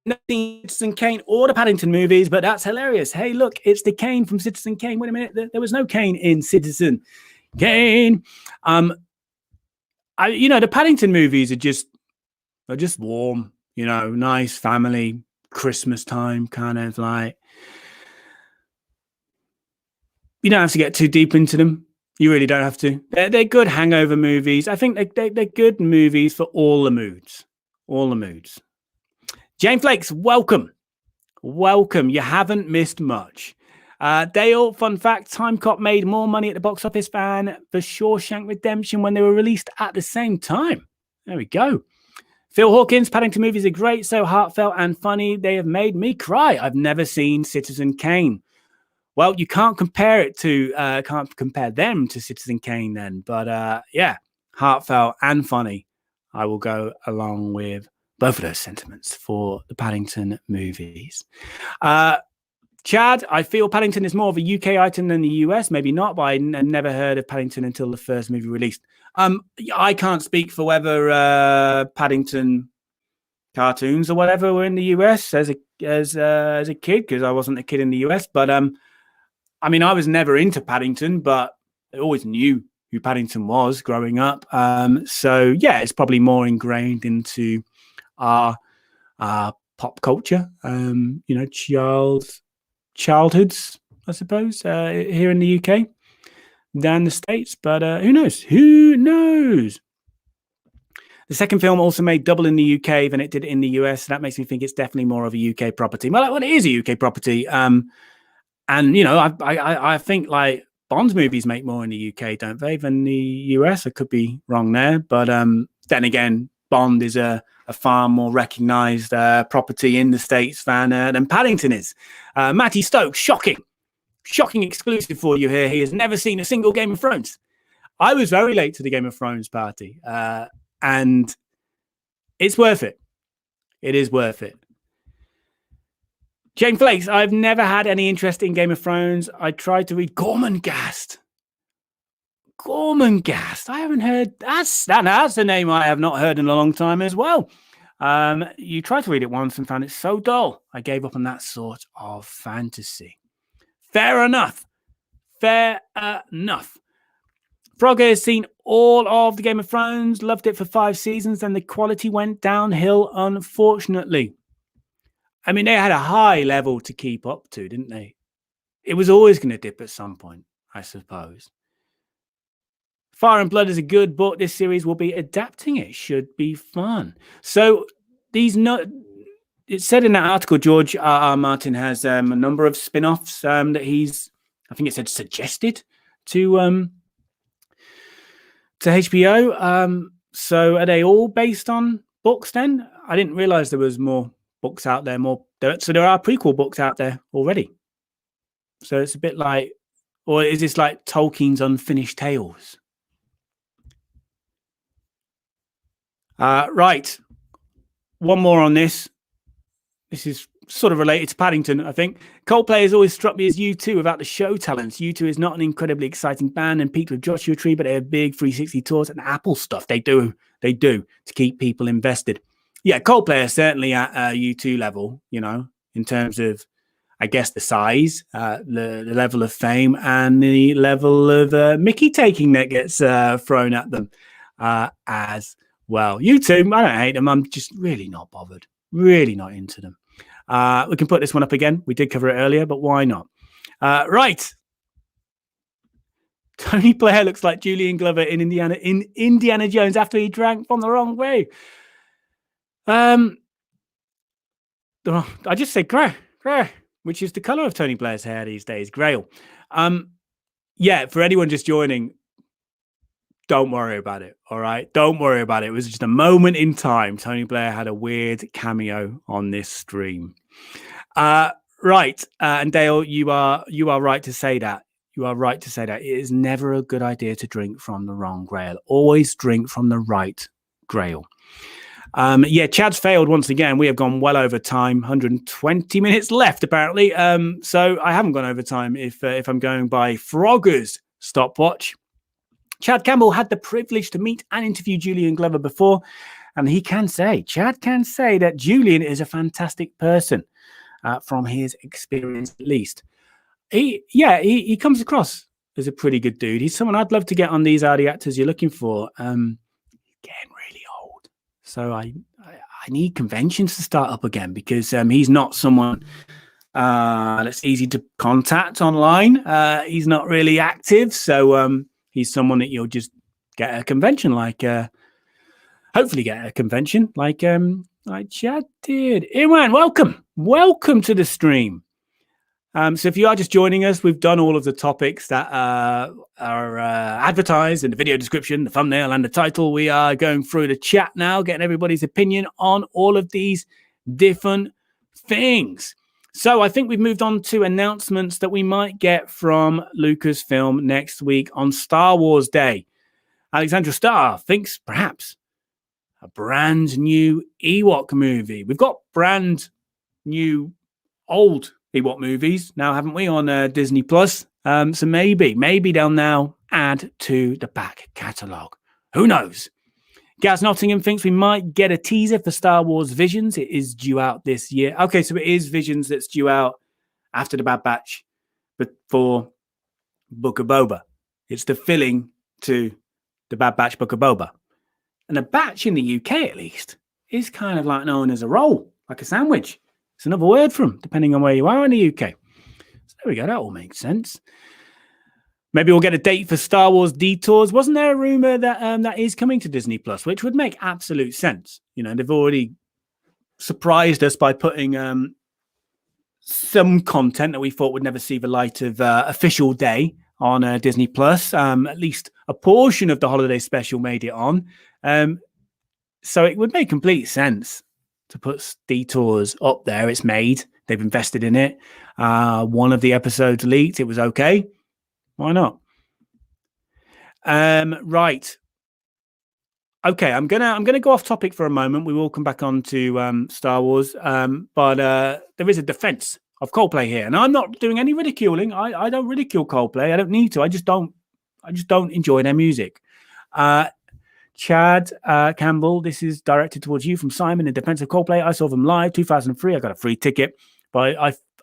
not seen Citizen Kane or the Paddington movies, but that's hilarious. Hey, look, it's the Kane from Citizen Kane. Wait a minute, there was no Kane in Citizen Kane. The Paddington movies are just warm, nice family, Christmas time kind of like. You don't have to get too deep into them. You really don't have to. They're good hangover movies. I think they're good movies for all the moods. All the moods. Jane Flakes, welcome. Welcome. You haven't missed much. Dale, fun fact, Time Cop made more money at the box office than The Shawshank Redemption when they were released at the same time. There we go. Phil Hawkins, Paddington movies are great, so heartfelt and funny. They have made me cry. I've never seen Citizen Kane. Well, you can't compare them to Citizen Kane then. But yeah, heartfelt and funny. I will go along with both of those sentiments for the Paddington movies. Chad, I feel Paddington is more of a UK item than the US. Maybe not, but I never heard of Paddington until the first movie released. I can't speak for whether Paddington cartoons or whatever were in the US as a kid, because I wasn't a kid in the US. But I mean, I was never into Paddington, but I always knew who Paddington was growing up. So yeah, it's probably more ingrained into our pop culture. Childhoods, I suppose, here in the UK than the States. But who knows? Who knows? The second film also made double in the UK than it did in the US. So that makes me think it's definitely more of a UK property. Well, it is a UK property. And, I think like Bond movies make more in the UK, don't they, than the US? I could be wrong there. But then again, Bond is a far more recognized property in the States than Paddington is. Matty Stokes, shocking exclusive for you here. He has never seen a single Game of Thrones. I was very late to the Game of Thrones party, and it's worth it. It is worth it. Jane Flakes, I've never had any interest in Game of Thrones. I tried to read Gormenghast. I haven't heard. That's a name I have not heard in a long time as well. You tried to read it once and found it so dull. I gave up on that sort of fantasy. Fair enough. Frogger has seen all of the Game of Thrones, loved it for 5 seasons, and the quality went downhill, unfortunately. I mean, they had a high level to keep up to, didn't they? It was always going to dip at some point, I suppose. Fire and Blood is a good book. This series will be adapting it. Should be fun. So it said in that article, George R. Martin has a number of spin-offs that he's, I think it said, suggested to HBO. So are they all based on books then? I didn't realize there was more books out there. So there are prequel books out there already. So it's a bit like, or is this like Tolkien's unfinished tales? Right. One more on this. This is sort of related to Paddington, I think. Coldplay has always struck me as U2 without the show talents. U2 is not an incredibly exciting band and peaked with Joshua Tree, but they have big 360 tours and Apple stuff. They do to keep people invested. Yeah, Coldplay is certainly at U2 level, in terms of, I guess, the size, the level of fame, and the level of Mickey taking that gets thrown at them as well. U2, I don't hate them. I'm just really not bothered. Really not into them. We can put this one up again. We did cover it earlier, but why not? Right. Tony Blair looks like Julian Glover in Indiana Jones after he drank from the wrong way. I just said grey, which is the color of Tony Blair's hair these days, Grail. Yeah, for anyone just joining, don't worry about it, all right? Don't worry about it. It was just a moment in time. Tony Blair had a weird cameo on this stream. Right, and Dale, you are right to say that. You are right to say that. It is never a good idea to drink from the wrong Grail. Always drink from the right Grail. Yeah, Chad's failed once again. We have gone well over time. 120 minutes left, apparently. So I haven't gone over time if I'm going by Frogger's stopwatch. Chad Campbell had the privilege to meet and interview Julian Glover before, And Chad can say that Julian is a fantastic person from his experience, at least. He comes across as a pretty good dude. He's someone I'd love to get on these are the actors you're looking for. Getting really old. So I need conventions to start up again because he's not someone that's easy to contact online. He's not really active. So he's someone that you'll just get at a convention hopefully get at a convention like Chad did. Iwan, welcome to the stream. So if you are just joining us, we've done all of the topics that are advertised in the video description, the thumbnail and the title. We are going through the chat now, getting everybody's opinion on all of these different things. So I think we've moved on to announcements that we might get from Lucasfilm next week on Star Wars Day. Alexandra Starr thinks perhaps a brand new Ewok movie. We've got brand new old Ewok movies now, haven't we, on Disney Plus? So maybe they'll now add to the back catalogue. Who knows? Gaz Nottingham thinks we might get a teaser for Star Wars Visions. It is due out this year. Okay, so it is Visions that's due out after the Bad Batch, but for Book of Boba. It's the filling to the Bad Batch Book of Boba. And a batch in the UK, at least, is kind of like known as a roll, like a sandwich. It's another word for them, depending on where you are in the UK. So there we go. That all makes sense. Maybe we'll get a date for Star Wars Detours. Wasn't there a rumor that that is coming to Disney Plus, which would make absolute sense? You know, they've already surprised us by putting some content that we thought would never see the light of official day on Disney Plus. At least a portion of the holiday special made it on. So it would make complete sense to put Detours up there. It's made. They've invested in it. One of the episodes leaked. It was okay. Why not? Right. Okay, I'm gonna go off topic for a moment. We will come back on to Star Wars. But there is a defense of Coldplay here. And I'm not doing any ridiculing. I don't ridicule Coldplay. I don't need to. I just don't enjoy their music. Chad Campbell, this is directed towards you from Simon in defense of Coldplay. I saw them live 2003. I got a free ticket, but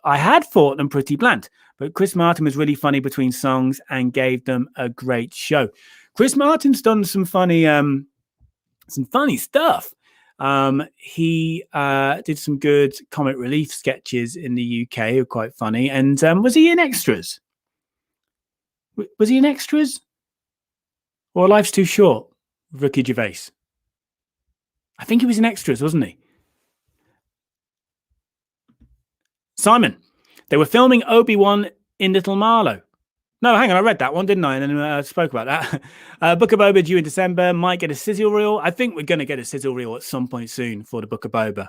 I had thought them pretty bland. But Chris Martin was really funny between songs and gave them a great show. Chris Martin's done some funny stuff. He did some good comic relief sketches in the UK who are quite funny. And was he in extras? Was he in extras? Or Life's Too Short? Ricky Gervais. I think he was in extras, wasn't he? Simon, they were filming Obi-Wan in Little Marlow. No, hang on, I read that one, didn't I? And then I spoke about that. Book of Boba due in December. Might get a sizzle reel. I think we're going to get a sizzle reel at some point soon for the Book of Boba.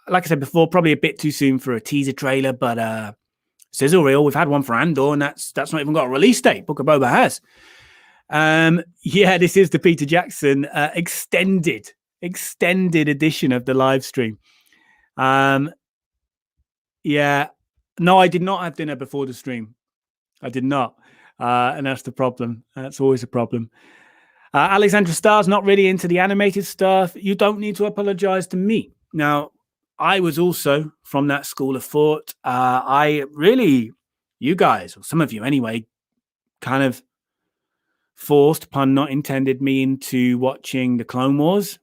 Like I said before, probably a bit too soon for a teaser trailer, but sizzle reel, we've had one for Andor, and that's not even got a release date. Book of Boba has. This is the Peter Jackson extended edition of the live stream. No, I did not have dinner before the stream. I did not. And that's the problem. That's always a problem. Alexandra Starr's not really into the animated stuff. You don't need to apologize to me. Now, I was also from that school of thought. You guys, or some of you anyway, kind of forced, pun not intended, me into watching the Clone Wars.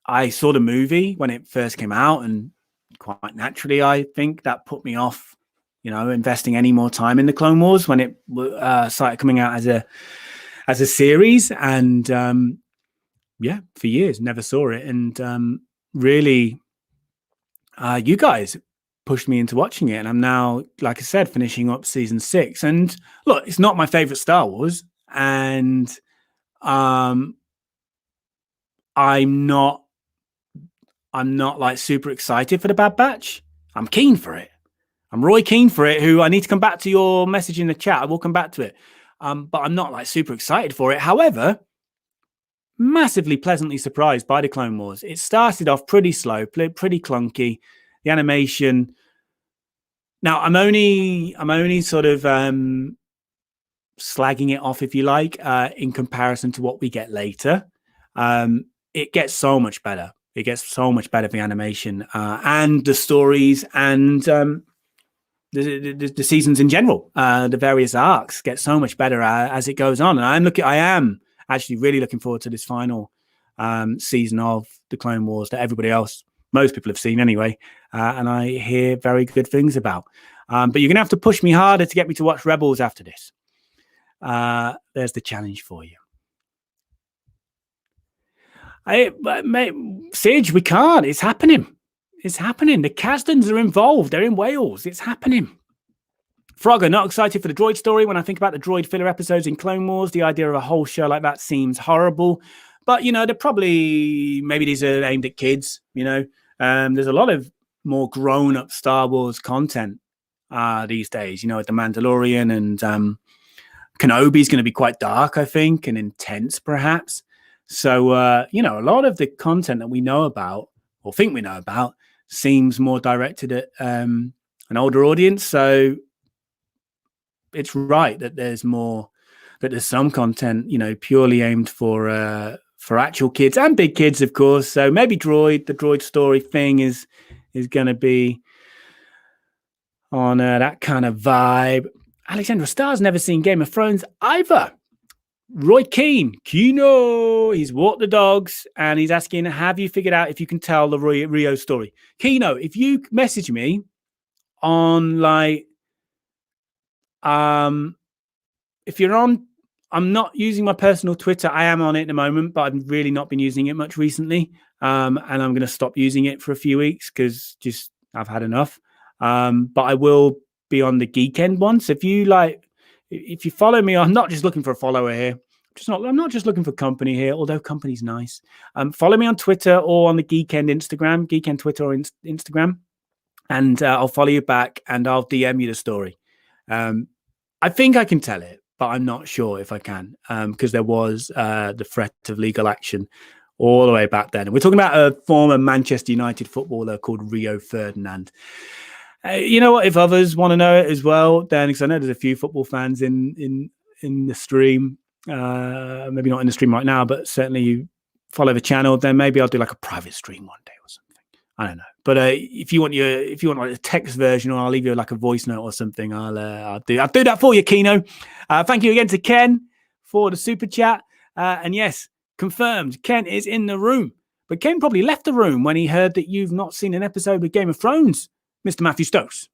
I saw the movie when it first came out, and quite naturally, I think that put me off, investing any more time in the Clone Wars when it started coming out as a series. And for years, never saw it. And really, you guys pushed me into watching it. And I'm now, like I said, finishing up season 6. And look, it's not my favorite Star Wars. And I'm not like super excited for the Bad Batch. I'm keen for it. I'm Roy Keen for it, who I need to come back to your message in the chat. I will come back to it. But I'm not like super excited for it. However, massively pleasantly surprised by the Clone Wars. It started off pretty slow, pretty clunky. The animation. Now I'm only sort of slagging it off, if you like, in comparison to what we get later. it gets so much better. It gets so much better, the animation and the stories and the seasons in general. The various arcs get so much better as it goes on. And I am actually really looking forward to this final season of the Clone Wars that most people have seen anyway, and I hear very good things about. But you're gonna have to push me harder to get me to watch Rebels after this. There's the challenge for you. Mate, Sige, we can't. It's happening. It's happening. The Kasdans are involved. They're in Wales. It's happening. Frogger, not excited for the droid story. When I think about the droid filler episodes in Clone Wars, the idea of a whole show like that seems horrible. But, you know, maybe these are aimed at kids, you know. There's a lot of more grown-up Star Wars content these days, you know, with The Mandalorian, and Kenobi's going to be quite dark, I think, and intense, perhaps. So, you know, a lot of the content that we know about, or think we know about, seems more directed at an older audience. So it's right that there's some content, you know, purely aimed for actual kids and big kids, of course. So maybe the droid story thing is going to be on that kind of vibe. Alexandra Starr's never seen Game of Thrones either. Roy Kane, Kino, he's walked the dogs and he's asking, have you figured out if you can tell the Rio story? Kino, if you message me on if you're on, I'm not using my personal Twitter. I am on it at the moment, but I've really not been using it much recently. And I'm going to stop using it for a few weeks because I've had enough. But I will be on the Geeknd one. So if you follow me, I'm not just looking for a follower here. I'm not just looking for company here, although company's nice. Follow me on Twitter or on the Geeknd Instagram, Geeknd Twitter or Instagram, and I'll follow you back and I'll DM you the story. I think I can tell it, but I'm not sure if I can because there was the threat of legal action all the way back then. And we're talking about a former Manchester United footballer called Rio Ferdinand. You know what? If others want to know it as well, then because I know there's a few football fans in the stream, maybe not in the stream right now, but certainly you follow the channel. Then maybe I'll do like a private stream one day or something. I don't know. But if you want like a text version, or I'll leave you like a voice note or something, I'll do that for you, Kino. Thank you again to Ken for the super chat. And yes, confirmed, Ken is in the room. But Ken probably left the room when he heard that you've not seen an episode of Game of Thrones, Mr. Matthew Stokes.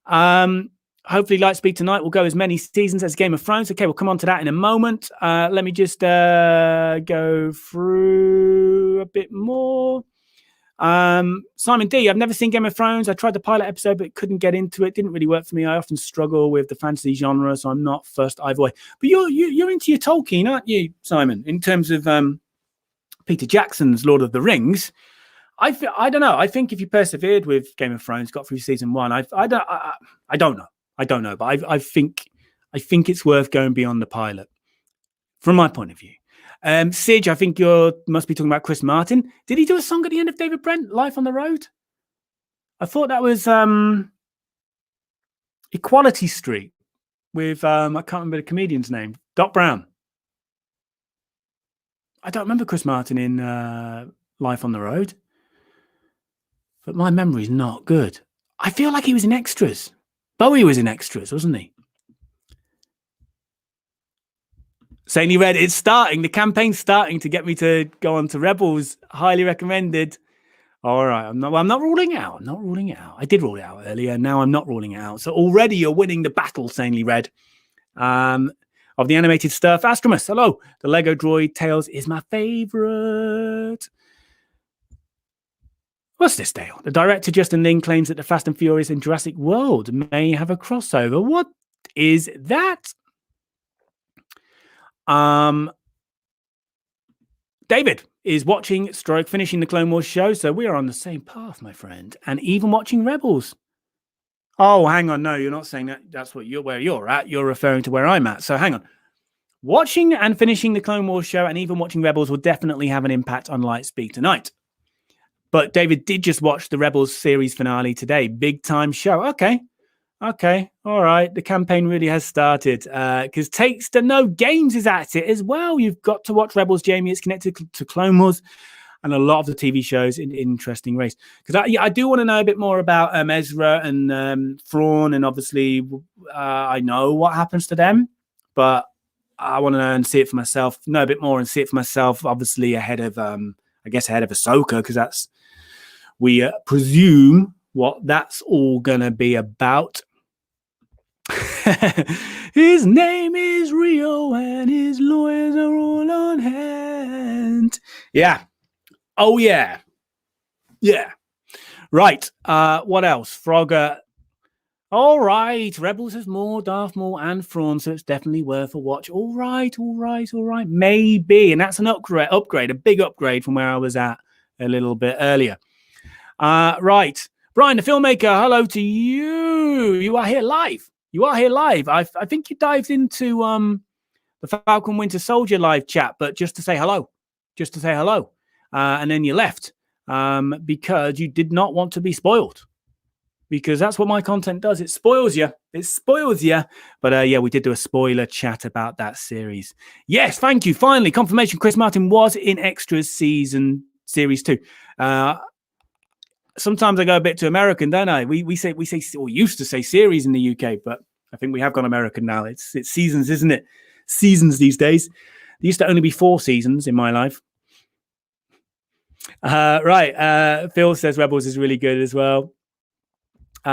Hopefully Lightspeed tonight will go as many seasons as Game of Thrones. Okay, we'll come on to that in a moment. Let me just go through a bit more. Simon D, I've never seen Game of Thrones. I tried the pilot episode but couldn't get into it. Didn't really work for me. I often struggle with the fantasy genre, so I'm not fussed either way. But you're into your Tolkien, aren't you, Simon? In terms of Peter Jackson's Lord of the Rings, I don't know. I think if you persevered with Game of Thrones, got through season one, I don't know, but I think it's worth going beyond the pilot, from my point of view. Sige, I think you must be talking about Chris Martin. Did he do a song at the end of David Brent, Life on the Road? I thought that was Equality Street with, I can't remember the comedian's name, Doc Brown. I don't remember Chris Martin in Life on the Road, but my memory's not good. I feel like he was in extras. Bowie was in extras, wasn't he? Saintly Red, it's starting. The campaign's starting to get me to go on to Rebels. Highly recommended. All right. I'm not ruling it out. I'm not ruling it out. I did rule it out earlier. Now I'm not ruling it out. So already you're winning the battle, Saintly Red. Of the animated stuff. Astromus, hello. The Lego Droid Tales is my favorite. What's this, Dale? The director, Justin Lin, claims that the Fast and Furious and Jurassic World may have a crossover. What is that? David is watching / finishing the Clone Wars show, so we are on the same path, my friend, and even watching Rebels. Oh, hang on, no, you're not saying that. That's where you're at. You're referring to where I'm at. So hang on. Watching and finishing the Clone Wars show and even watching Rebels will definitely have an impact on Lightspeed tonight. But David did just watch the Rebels series finale today. Big time show. Okay. Okay, all right. The campaign really has started because Takes to Know Games is at it as well. You've got to watch Rebels, Jamie. It's connected to Clone Wars and a lot of the TV shows in interesting ways. Because I do want to know a bit more about Ezra and Thrawn, and obviously I know what happens to them, but I want to know and see it for myself. Know a bit more and see it for myself. Obviously ahead of ahead of Ahsoka, because that's we presume what that's all gonna be about. His name is Rio and his lawyers are all on hand. Yeah. Oh, yeah. Yeah. Right. What else? Frogger. All right. Rebels has more Darth Maul and Thrawn, so it's definitely worth a watch. All right. Maybe. And that's an upgrade, a big upgrade from where I was at a little bit earlier. Right. Brian, the filmmaker, hello to you. You are here live. I think you dived into the Falcon Winter Soldier live chat, but just to say hello. And then you left because you did not want to be spoiled. Because that's what my content does. It spoils you. But yeah, we did do a spoiler chat about that series. Yes, thank you. Finally, confirmation Chris Martin was in Extras series 2. Sometimes I go a bit too American, don't I? We say or used to say series in the UK, but I think we have gone American now. It's seasons, isn't it? Seasons these days. There used to only be 4 seasons in my life. Right. Phil says Rebels is really good as well.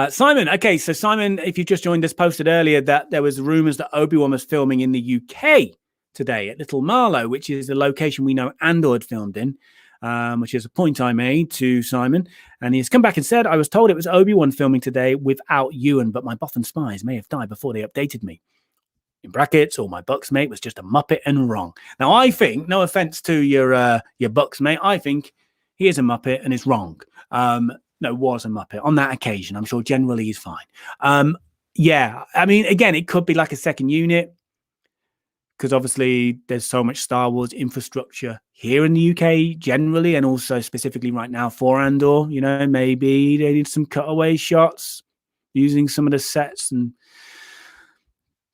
Simon. Okay, so Simon, if you just joined us, posted earlier that there was rumors that Obi-Wan was filming in the UK today at Little Marlow, which is the location we know Andor had filmed in. Which is a point I made to Simon. And he's come back and said, I was told it was Obi-Wan filming today without Ewan, but my Bothan spies may have died before they updated me. In brackets, or my Bucks mate was just a muppet and wrong. Now, I think, no offense to your Bucks mate, I think he is a muppet and is wrong. No, was a muppet on that occasion. I'm sure generally he's fine. Yeah, I mean, again, it could be like a second unit, because obviously there's so much Star Wars infrastructure here in the UK generally, and also specifically right now for Andor. You know, maybe they need some cutaway shots using some of the sets and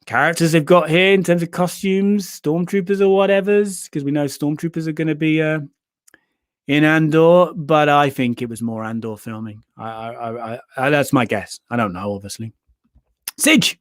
characters they've got here in terms of costumes, stormtroopers or whatever's, because we know stormtroopers are going to be in Andor, but I think it was more Andor filming. I that's my guess. I don't know, obviously. Sidge.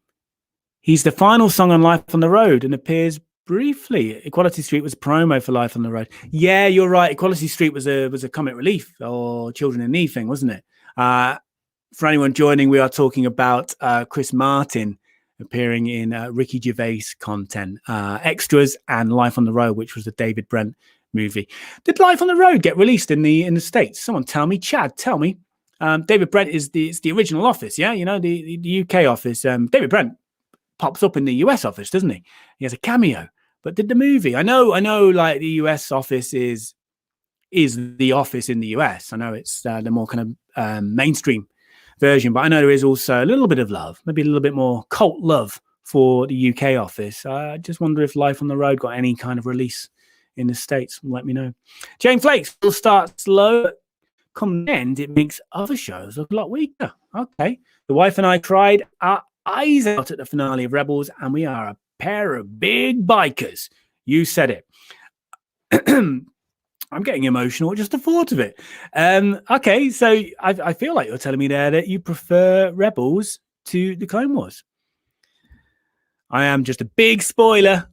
He's the final song on Life on the Road and appears briefly. Equality Street was promo for Life on the Road. Yeah, you're right. Equality Street was a comic relief or Children in Need thing, wasn't it? For anyone joining, we are talking about Chris Martin appearing in Ricky Gervais content, Extras, and Life on the Road, which was the David Brent movie. Did Life on the Road get released in the States? Someone tell me. Chad, tell me. David Brent is the original office, yeah? You know, the UK office. David Brent pops up in the US office, doesn't he? He has a cameo. But did the movie? I know. Like the US office is the office in the US. I know it's the more kind of mainstream version, but I know there is also a little bit of love, maybe a little bit more cult love for the UK office. I just wonder if Life on the Road got any kind of release in the States. Let me know. Jane Flakes will start slow. But come the end, it makes other shows look a lot weaker. Okay. The wife and I cried our eyes out at the finale of Rebels, and we are a pair of big bikers. You said it. I'm getting emotional just the thought of it. Okay, so I feel like you're telling me there that you prefer Rebels to the Clone Wars. I am just a big spoiler.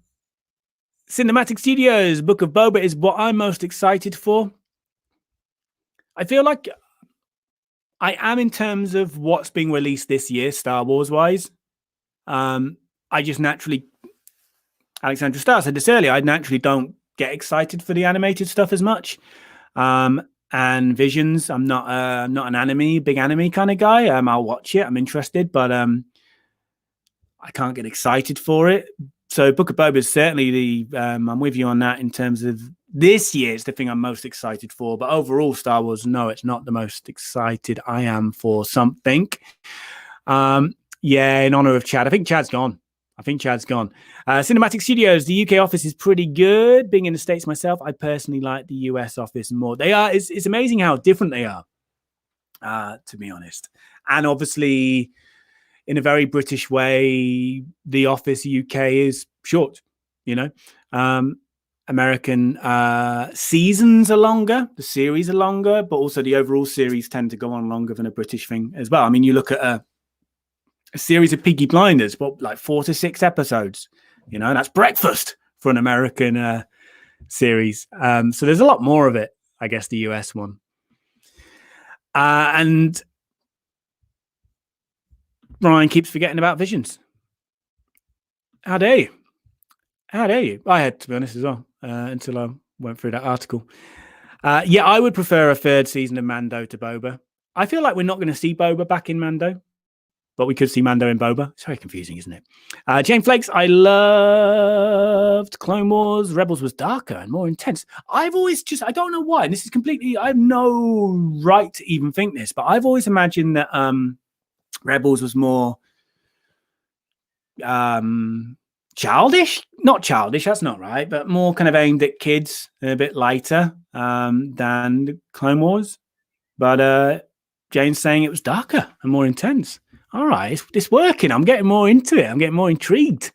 Cinematic Studios Book of Boba is what I'm most excited for. I feel like I am in terms of what's being released this year, Star Wars wise. I just naturally, Alexandra Starr said this earlier, I naturally don't get excited for the animated stuff as much. And Visions, I'm not an big anime kind of guy. I'll watch it, I'm interested, but I can't get excited for it. So Book of Boba is certainly I'm with you on that in terms of this year. It's the thing I'm most excited for. But overall, Star Wars, no, it's not the most excited I am for something. Yeah, in honor of Chad. I think Chad's gone. Cinematic Studios, the UK office is pretty good. Being in the States myself, I personally like the US office more. They are. It's amazing how different they are, to be honest. And obviously, in a very British way, The Office UK is short, you know. American seasons are longer, the series are longer, but also the overall series tend to go on longer than a British thing as well. I mean, you look at a series of Peaky Blinders, but like 4 to 6 episodes, you know, that's breakfast for an American series. So there's a lot more of it, I guess, the US one. And Ryan keeps forgetting about Visions. How dare you? How dare you? I had, to be honest, as well, until I went through that article. Yeah, I would prefer a 3rd season of Mando to Boba. I feel like we're not going to see Boba back in Mando, but we could see Mando in Boba. It's very confusing, isn't it? Jane Flakes, I loved Clone Wars. Rebels was darker and more intense. I've always I don't know why, and this is completely, I have no right to even think this, but I've always imagined that Rebels was more childish, not childish, that's not right, but more kind of aimed at kids, a bit lighter than Clone Wars. But Jane's saying it was darker and more intense. All right, it's working. I'm getting more into it. I'm getting more intrigued.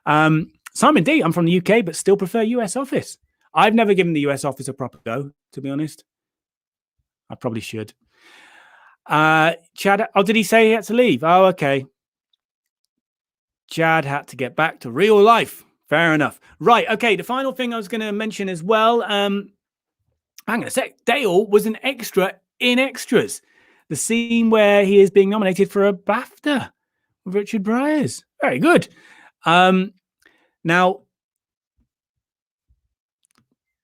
Simon D, I'm from the UK, but still prefer US Office. I've never given the US Office a proper go, to be honest. I probably should. Chad, did he say he had to leave? Oh, okay. Chad had to get back to real life. Fair enough. Right. Okay. The final thing I was going to mention as well. Hang on a sec. Dale was an extra in Extras. The scene where he is being nominated for a BAFTA with Richard Briers. Very good. Now,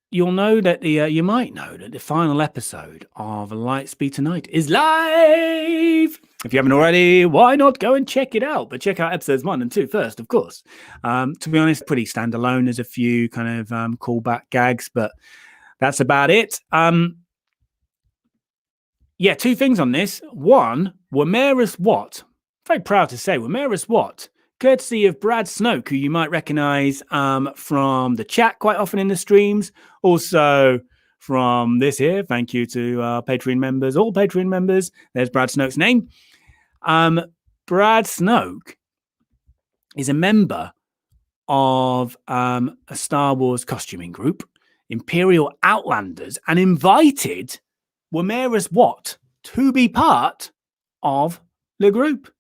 you'll know that you might know that the final episode of Lightspeed Tonight is live. If you haven't already, why not go and check it out? But check out episodes 1 and 2 first, of course. To be honest, pretty standalone. There's a few kind of callback gags, but that's about it. Yeah, 2 things on this. One, Womerus Watt. Very proud to say Womerus Watt, courtesy of Brad Snoke, who you might recognize from the chat quite often in the streams. Also from this here. Thank you to our Patreon members, all Patreon members. There's Brad Snoke's name. Brad Snoke is a member of a Star Wars costuming group, Imperial Outlanders, and invited Womerus Watt to be part of the group.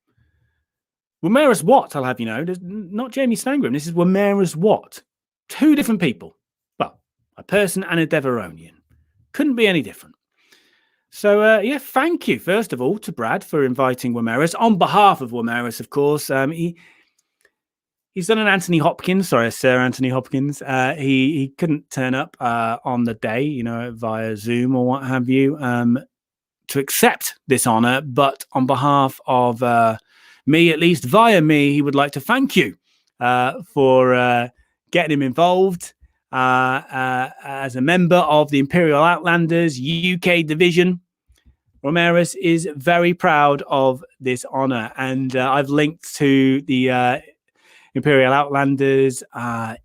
Womerus Watt, I'll have you know, not Jamie Stangrim. This is Womerus Watt. 2 different people. Well, a person and a Deveronian. Couldn't be any different. So, yeah, thank you, first of all, to Brad for inviting Womerus. On behalf of Womerus, of course, he's done an Anthony Hopkins, Sir Anthony Hopkins. He couldn't turn up on the day, you know, via Zoom or what have you, to accept this honor. But on behalf of me, at least via me, he would like to thank you for getting him involved as a member of the Imperial Outlanders UK division. Womerus is very proud of this honor, and I've linked to the Imperial Outlanders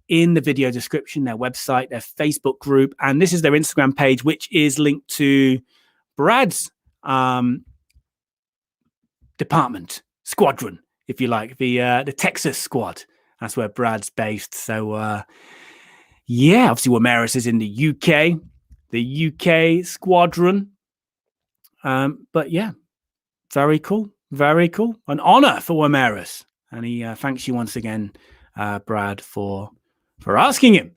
in the video description, their website, their Facebook group, and this is their Instagram page, which is linked to Brad's department, squadron, if you like, the Texas squad. That's where Brad's based. So, yeah, obviously Womerus is in the UK squadron. But yeah, very cool. Very cool. An honor for Womerus. And he thanks you once again, Brad, for asking him.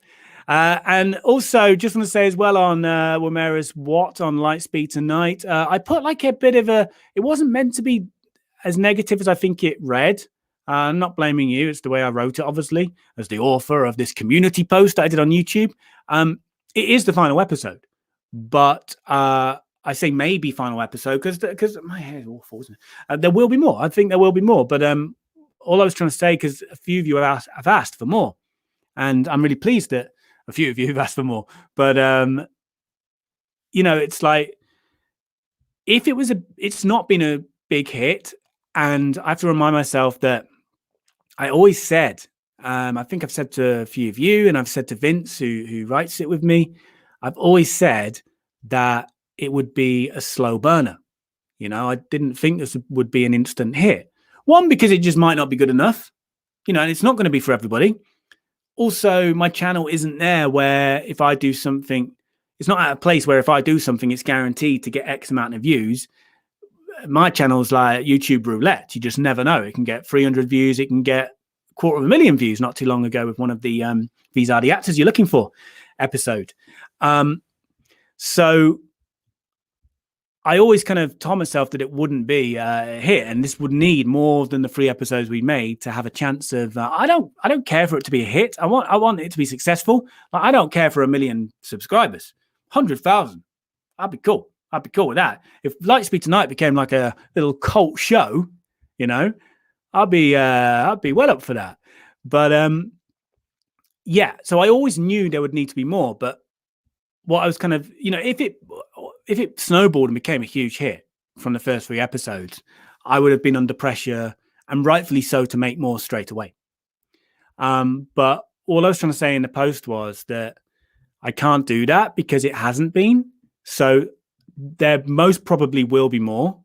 And also, just want to say as well on Womerus Watt on Lightspeed Tonight, I put like a bit of it wasn't meant to be as negative as I think it read. I'm not blaming you. It's the way I wrote it, obviously, as the author of this community post that I did on YouTube. It is the final episode. But I say maybe final episode because my hair is awful, isn't it? There will be more. I think there will be more. But all I was trying to say, because a few of you have asked for more. And I'm really pleased that a few of you have asked for more. But, you know, it's like, if it's not been a big hit, and I have to remind myself that I always said, I think I've said to a few of you, and I've said to Vince, who writes it with me, I've always said that it would be a slow burner. You know, I didn't think this would be an instant hit. One, because it just might not be good enough, and it's not going to be for everybody. Also, my channel isn't there where if I do something, it's not at a place where if I do something, it's guaranteed to get X amount of views. My channel's like YouTube roulette. You just never know. It can get 300 views. It can get 250,000 views not too long ago with one of the These Are the Actors You're Looking For episode. So I always kind of told myself that it wouldn't be a hit, and this would need more than the 3 episodes we made to have a chance of. I don't care for it to be a hit. I want it to be successful. Like, I don't care for 1 million subscribers, 100,000. I'd be cool. I'd be cool with that. If Lightspeed Tonight became like a little cult show, I'd be well up for that. But yeah. So I always knew there would need to be more, but what I was kind of, if it snowballed and became a huge hit from the first 3 episodes, I would have been under pressure, and rightfully so, to make more straight away. But all I was trying to say in the post was that I can't do that because it hasn't been. So there most probably will be more.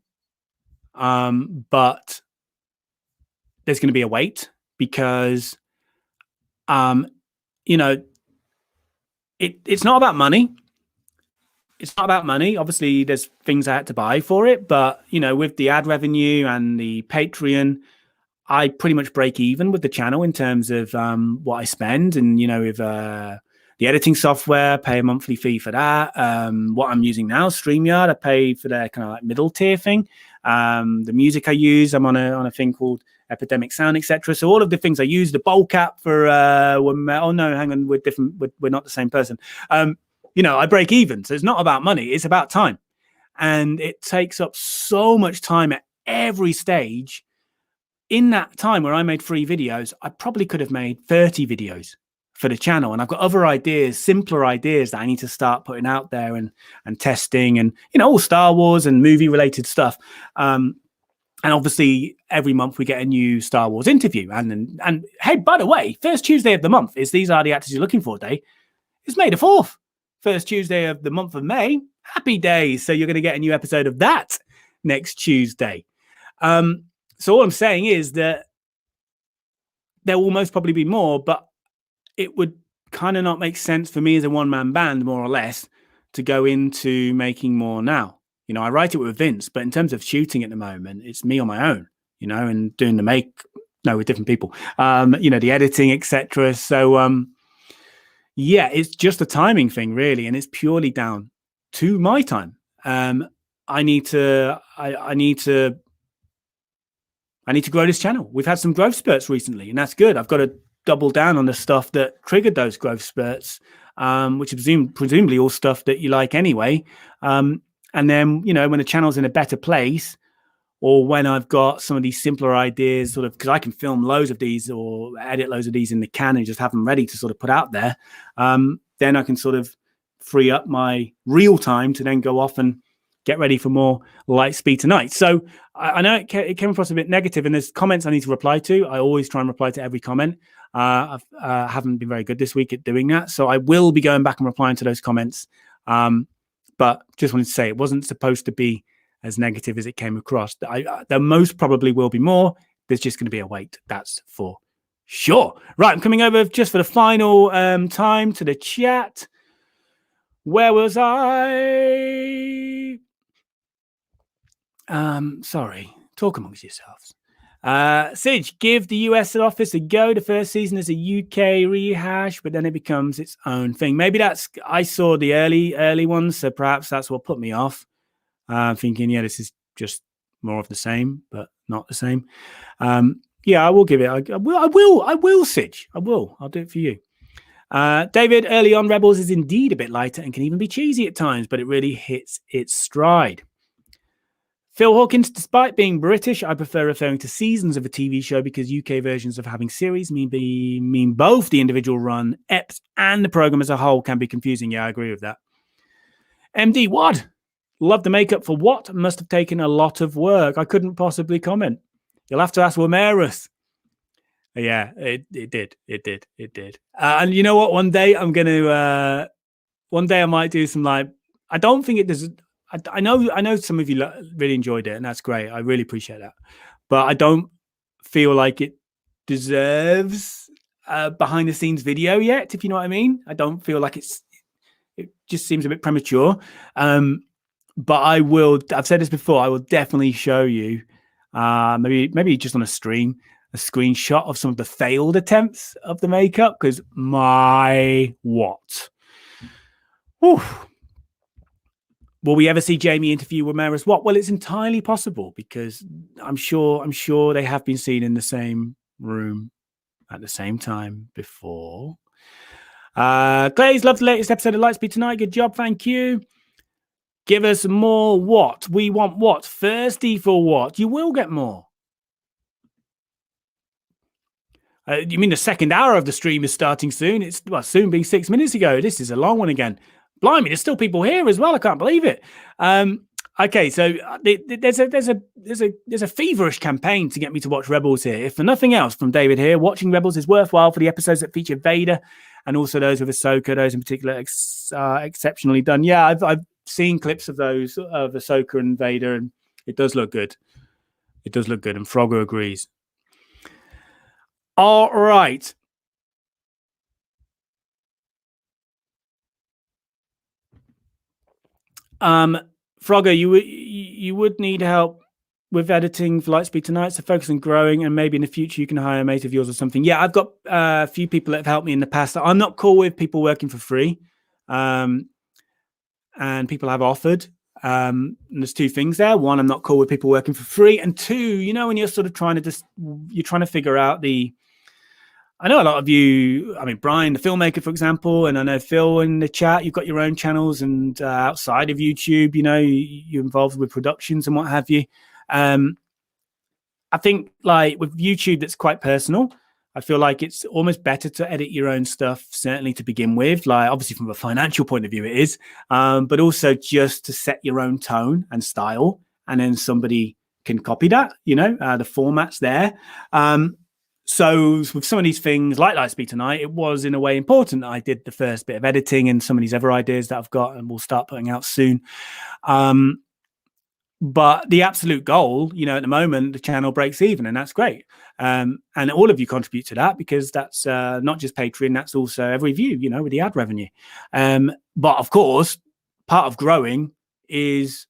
But there's going to be a wait because, it's not about money. It's not about money. Obviously, there's things I had to buy for it. But, with the ad revenue and the Patreon, I pretty much break even with the channel in terms of what I spend. And, with the editing software, pay a monthly fee for that. What I'm using now, StreamYard, I pay for their kind of like middle tier thing. The music I use, I'm on a thing called Epidemic Sound, etc. So all of the things I use, the bulk app for we're not the same person. I break even. So it's not about money, it's about time. And it takes up so much time at every stage. In that time where I made 3 videos, I probably could have made 30 videos for the channel. And I've got other ideas, simpler ideas that I need to start putting out there and testing, and, all Star Wars and movie related stuff. And obviously every month we get a new Star Wars interview. And hey, by the way, first Tuesday of the month is These Are the Actors You're Looking For Day. It's May the 4th. First Tuesday of the month of May. Happy days. So you're going to get a new episode of that next Tuesday. So all I'm saying is that there will most probably be more, but it would kind of not make sense for me as a one-man band, more or less, to go into making more now. I write it with Vince, but in terms of shooting at the moment, it's me on my own, and doing with different people, the editing, etc. So, yeah, it's just a timing thing, really, and it's purely down to my time. I need to grow this channel. We've had some growth spurts recently, and that's good. I've got to double down on the stuff that triggered those growth spurts, which is presumably all stuff that you like anyway. And then, when the channel's in a better place, or when I've got some of these simpler ideas, sort of, because I can film loads of these or edit loads of these in the can and just have them ready to sort of put out there, then I can sort of free up my real time to then go off and get ready for more Lightspeed Tonight. So I know it came across a bit negative, and there's comments I need to reply to. I always try and reply to every comment. I haven't been very good this week at doing that, so I will be going back and replying to those comments. But just wanted to say it wasn't supposed to be as negative as it came across. There most probably will be more. There's just going to be a wait. That's for sure. Right, I'm coming over just for the final time to the chat. Where was I? Sorry. Talk amongst yourselves. Sige, give the US office a go. The first season is a UK rehash, but then it becomes its own thing. Maybe I saw the early ones, so perhaps that's what put me off. Thinking, yeah, this is just more of the same, but not the same. Yeah, I will give it. I will, Sige. I will. I'll do it for you. David, early on, Rebels is indeed a bit lighter and can even be cheesy at times, but it really hits its stride. Phil Hawkins, despite being British, I prefer referring to seasons of a TV show because UK versions of having series mean both the individual run, eps, and the program as a whole can be confusing. Yeah, I agree with that. MD Wad, love the makeup for what must have taken a lot of work. I couldn't possibly comment. You'll have to ask Womerus. Yeah, it did. And you know what? One day I might do some I don't think it does. I know some of you really enjoyed it, and that's great. I really appreciate that. But I don't feel like it deserves a behind the scenes video yet, if you know what I mean. I don't feel like it just seems a bit premature. But I've said this before, I will definitely show you, maybe just on a stream, a screenshot of some of the failed attempts of the makeup, because what? Whew. Will we ever see Jamie interview Ramirez? What? Well, it's entirely possible, because I'm sure they have been seen in the same room at the same time before. Glaze, love the latest episode of Lightspeed tonight. Good job, thank you. Give us more what? We want what? Thirsty for what? You will get more. You mean the second hour of the stream is starting soon? It's soon being 6 minutes ago. This is a long one again. Blimey, there's still people here as well. I can't believe it. Okay, so there's a feverish campaign to get me to watch Rebels here. If for nothing else, from David here, watching Rebels is worthwhile for the episodes that feature Vader and also those with Ahsoka. Those in particular exceptionally done. Yeah, I've seen clips of those of Ahsoka and Vader, and it does look good. It does look good, and Frogger agrees. All right. Frogger, you would need help with editing for Lightspeed tonight, so focus on growing, and maybe in the future you can hire a mate of yours or something. Yeah, I've got a few people that have helped me in the past. I'm not cool with people working for free, and people have offered. And there's two things there. One, I'm not cool with people working for free, and two, when you're sort of trying to figure out I know a lot of you, Brian, the filmmaker, for example, and I know Phil in the chat, you've got your own channels, and outside of YouTube, you're involved with productions and what have you. I think like with YouTube, that's quite personal. I feel like it's almost better to edit your own stuff, certainly to begin with. Like obviously from a financial point of view, it is, but also just to set your own tone and style, and then somebody can copy that, the format's there. So with some of these things like Lightspeed tonight, it was in a way important that I did the first bit of editing and some of these other ideas that I've got and we'll start putting out soon. But the absolute goal, at the moment, the channel breaks even, and that's great. And all of you contribute to that, because that's not just Patreon, that's also every view, with the ad revenue. But of course, part of growing is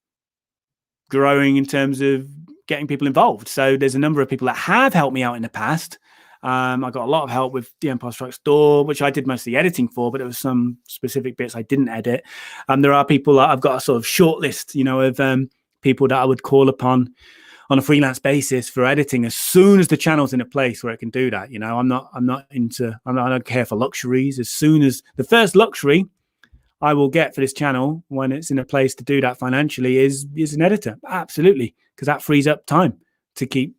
growing in terms of getting people involved. So there's a number of people that have helped me out in the past. I got a lot of help with The Empire Strikes Door, which I did most of the editing for, but there was some specific bits I didn't edit. There are people that I've got a sort of short list, of people that I would call upon on a freelance basis for editing as soon as the channel's in a place where it can do that. I don't care for luxuries. As soon as the first luxury I will get for this channel, when it's in a place to do that financially, is an editor. Absolutely. Because that frees up time to keep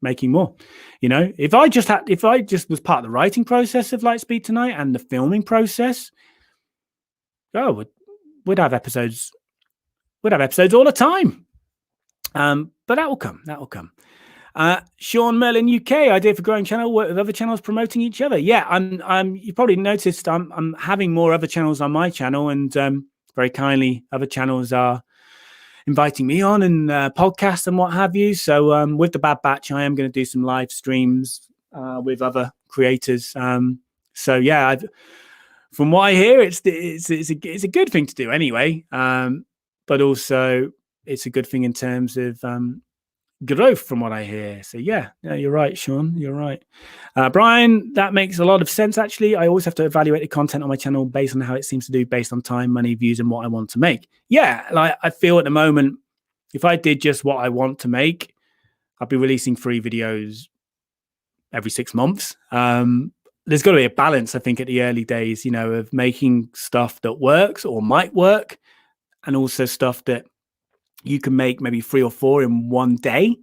making more. If I just was part of the writing process of Lightspeed tonight and the filming process, we'd have episodes all the time. But that will come. Sean Merlin UK, idea for growing channel, work with other channels promoting each other. Yeah, you probably noticed I'm having more other channels on my channel, and very kindly other channels are inviting me on and podcasts and what have you. So with the Bad Batch, I am going to do some live streams with other creators. So yeah, from what I hear, it's a good thing to do anyway. But also it's a good thing in terms of growth, from what I hear. So yeah, you're right, Sean. You're right. Brian, that makes a lot of sense, actually. I always have to evaluate the content on my channel based on how it seems to do, based on time, money, views, and what I want to make. Yeah, like I feel at the moment, if I did just what I want to make, I'd be releasing 3 videos every 6 months. There's got to be a balance, I think, at the early days, of making stuff that works or might work, and also stuff that you can make maybe 3 or 4 in one day,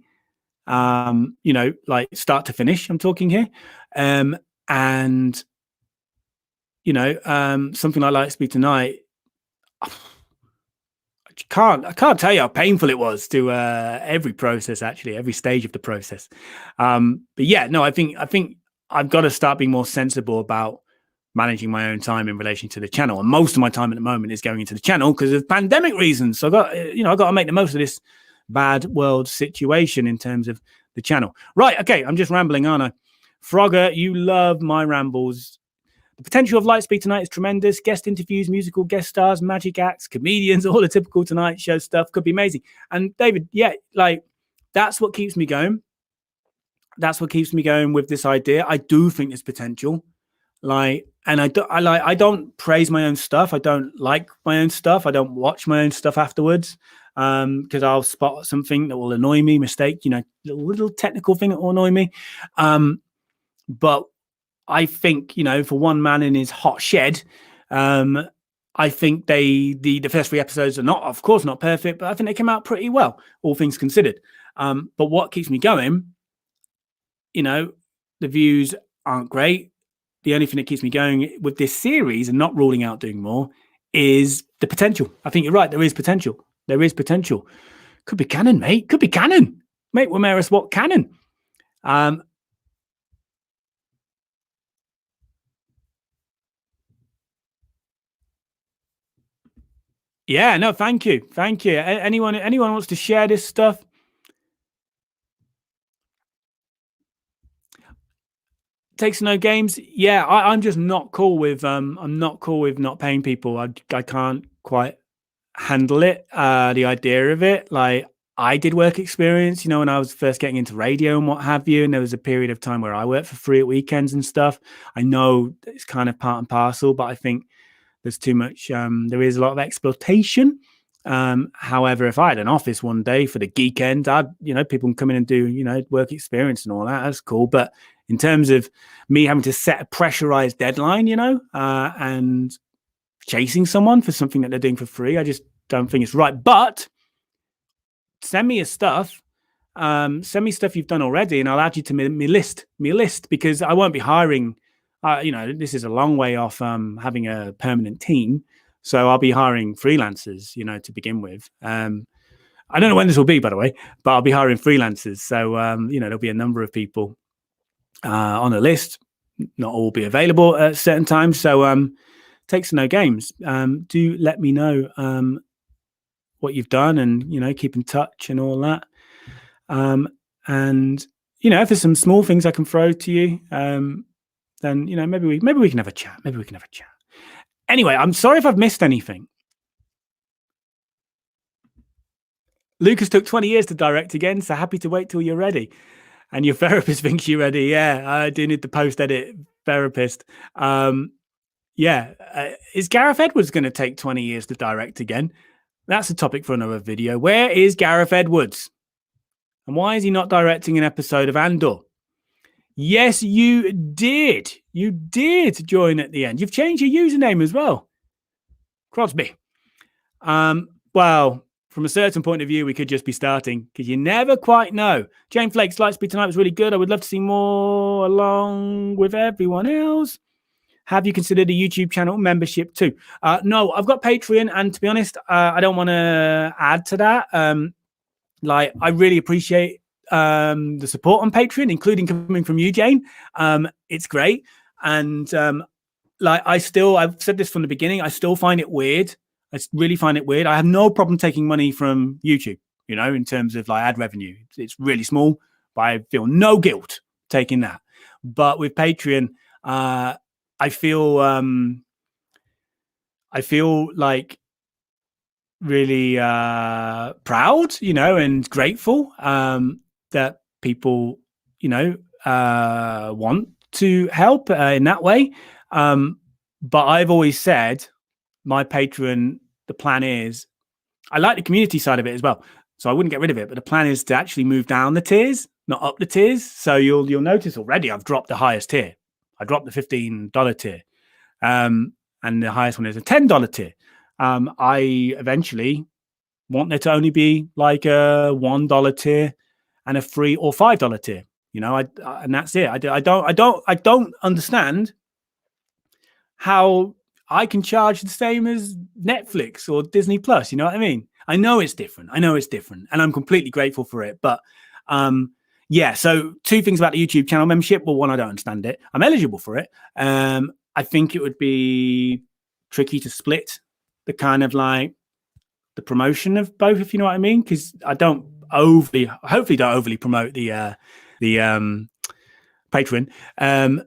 like start to finish, I'm talking here. And, something like Lightspeed tonight, I can't tell you how painful it was to every process, actually, every stage of the process. But yeah, no, I think I've got to start being more sensible about managing my own time in relation to the channel. And most of my time at the moment is going into the channel because of pandemic reasons. So I've got to make the most of this bad world situation in terms of the channel. Right, okay, I'm just rambling, aren't I? Frogger, you love my rambles. The potential of Lightspeed tonight is tremendous. Guest interviews, musical guest stars, magic acts, comedians, all the typical Tonight Show stuff could be amazing. And David, yeah, like that's what keeps me going. That's what keeps me going with this idea. I do think there's potential. Like, and I don't praise my own stuff. I don't like my own stuff. I don't watch my own stuff afterwards because I'll spot something that will annoy me, mistake, little technical thing that will annoy me. But I think, for one man in his hot shed, I think the first 3 episodes are not, of course, not perfect, but I think they came out pretty well, all things considered. But what keeps me going, the views aren't great. The only thing that keeps me going with this series and not ruling out doing more is the potential. I think you're right. There is potential. There is potential. Could be canon, mate. Could be canon. Mate, Ramirez, what canon? Yeah, no, thank you. Thank you. Anyone wants to share this stuff? Takes no games. Yeah, I'm just not cool with I'm not cool with not paying people. I can't quite handle it. The idea of it. Like I did work experience, when I was first getting into radio and what have you, and there was a period of time where I worked for free at weekends and stuff. I know it's kind of part and parcel, but I think there's too much there is a lot of exploitation. However, if I had an office one day for the Geeknd, I'd people can come in and do work experience and all that. That's cool. But in terms of me having to set a pressurized deadline, and chasing someone for something that they're doing for free, I just don't think it's right. But send me your stuff. Send me stuff you've done already, and I'll add you to me list, because I won't be hiring. This is a long way off having a permanent team. So I'll be hiring freelancers, to begin with. I don't know when this will be, by the way, but I'll be hiring freelancers. So, there'll be a number of people on the list. Not all be available at certain times. So takes no games. Do let me know what you've done and, keep in touch and all that. And, if there's some small things I can throw to you, then, maybe we can have a chat. Anyway, I'm sorry if I've missed anything. Lucas took 20 years to direct again, so happy to wait till you're ready. And your therapist thinks you're ready. Yeah, I do need the post-edit therapist. Is Gareth Edwards going to take 20 years to direct again? That's a topic for another video. Where is Gareth Edwards? And why is he not directing an episode of Andor? Yes, you did. You did join at the end. You've changed your username as well. Crosby. Well, from a certain point of view, we could just be starting because you never quite know. Jane Flake's Lightspeed tonight was really good. I would love to see more along with everyone else. Have you considered a YouTube channel membership too? No, I've got Patreon, and to be honest, I don't want to add to that. I really appreciate the support on Patreon, including coming from you, Jane. It's great. And I've said this from the beginning, I still find it weird. I really find it weird. I have no problem taking money from YouTube, in terms of ad revenue. It's really small, but I feel no guilt taking that. But with Patreon, I feel like really proud, and grateful that people, want to help in that way. But I've always said my Patreon, the plan is, I like the community side of it as well, so I wouldn't get rid of it. But the plan is to actually move down the tiers, not up the tiers. So you'll notice already I've dropped the highest tier. I dropped the $15 tier, and the highest one is a $10 tier. I eventually want there to only be like a $1 tier and a $3 or $5 tier. And that's it. I don't understand how I can charge the same as Netflix or Disney Plus. You know what I mean? I know it's different, and I'm completely grateful for it. But so 2 things about the YouTube channel membership. Well, one, I don't understand it. I'm eligible for it. I think it would be tricky to split the kind of the promotion of both, if you know what I mean, because I don't hopefully don't overly promote the Patreon.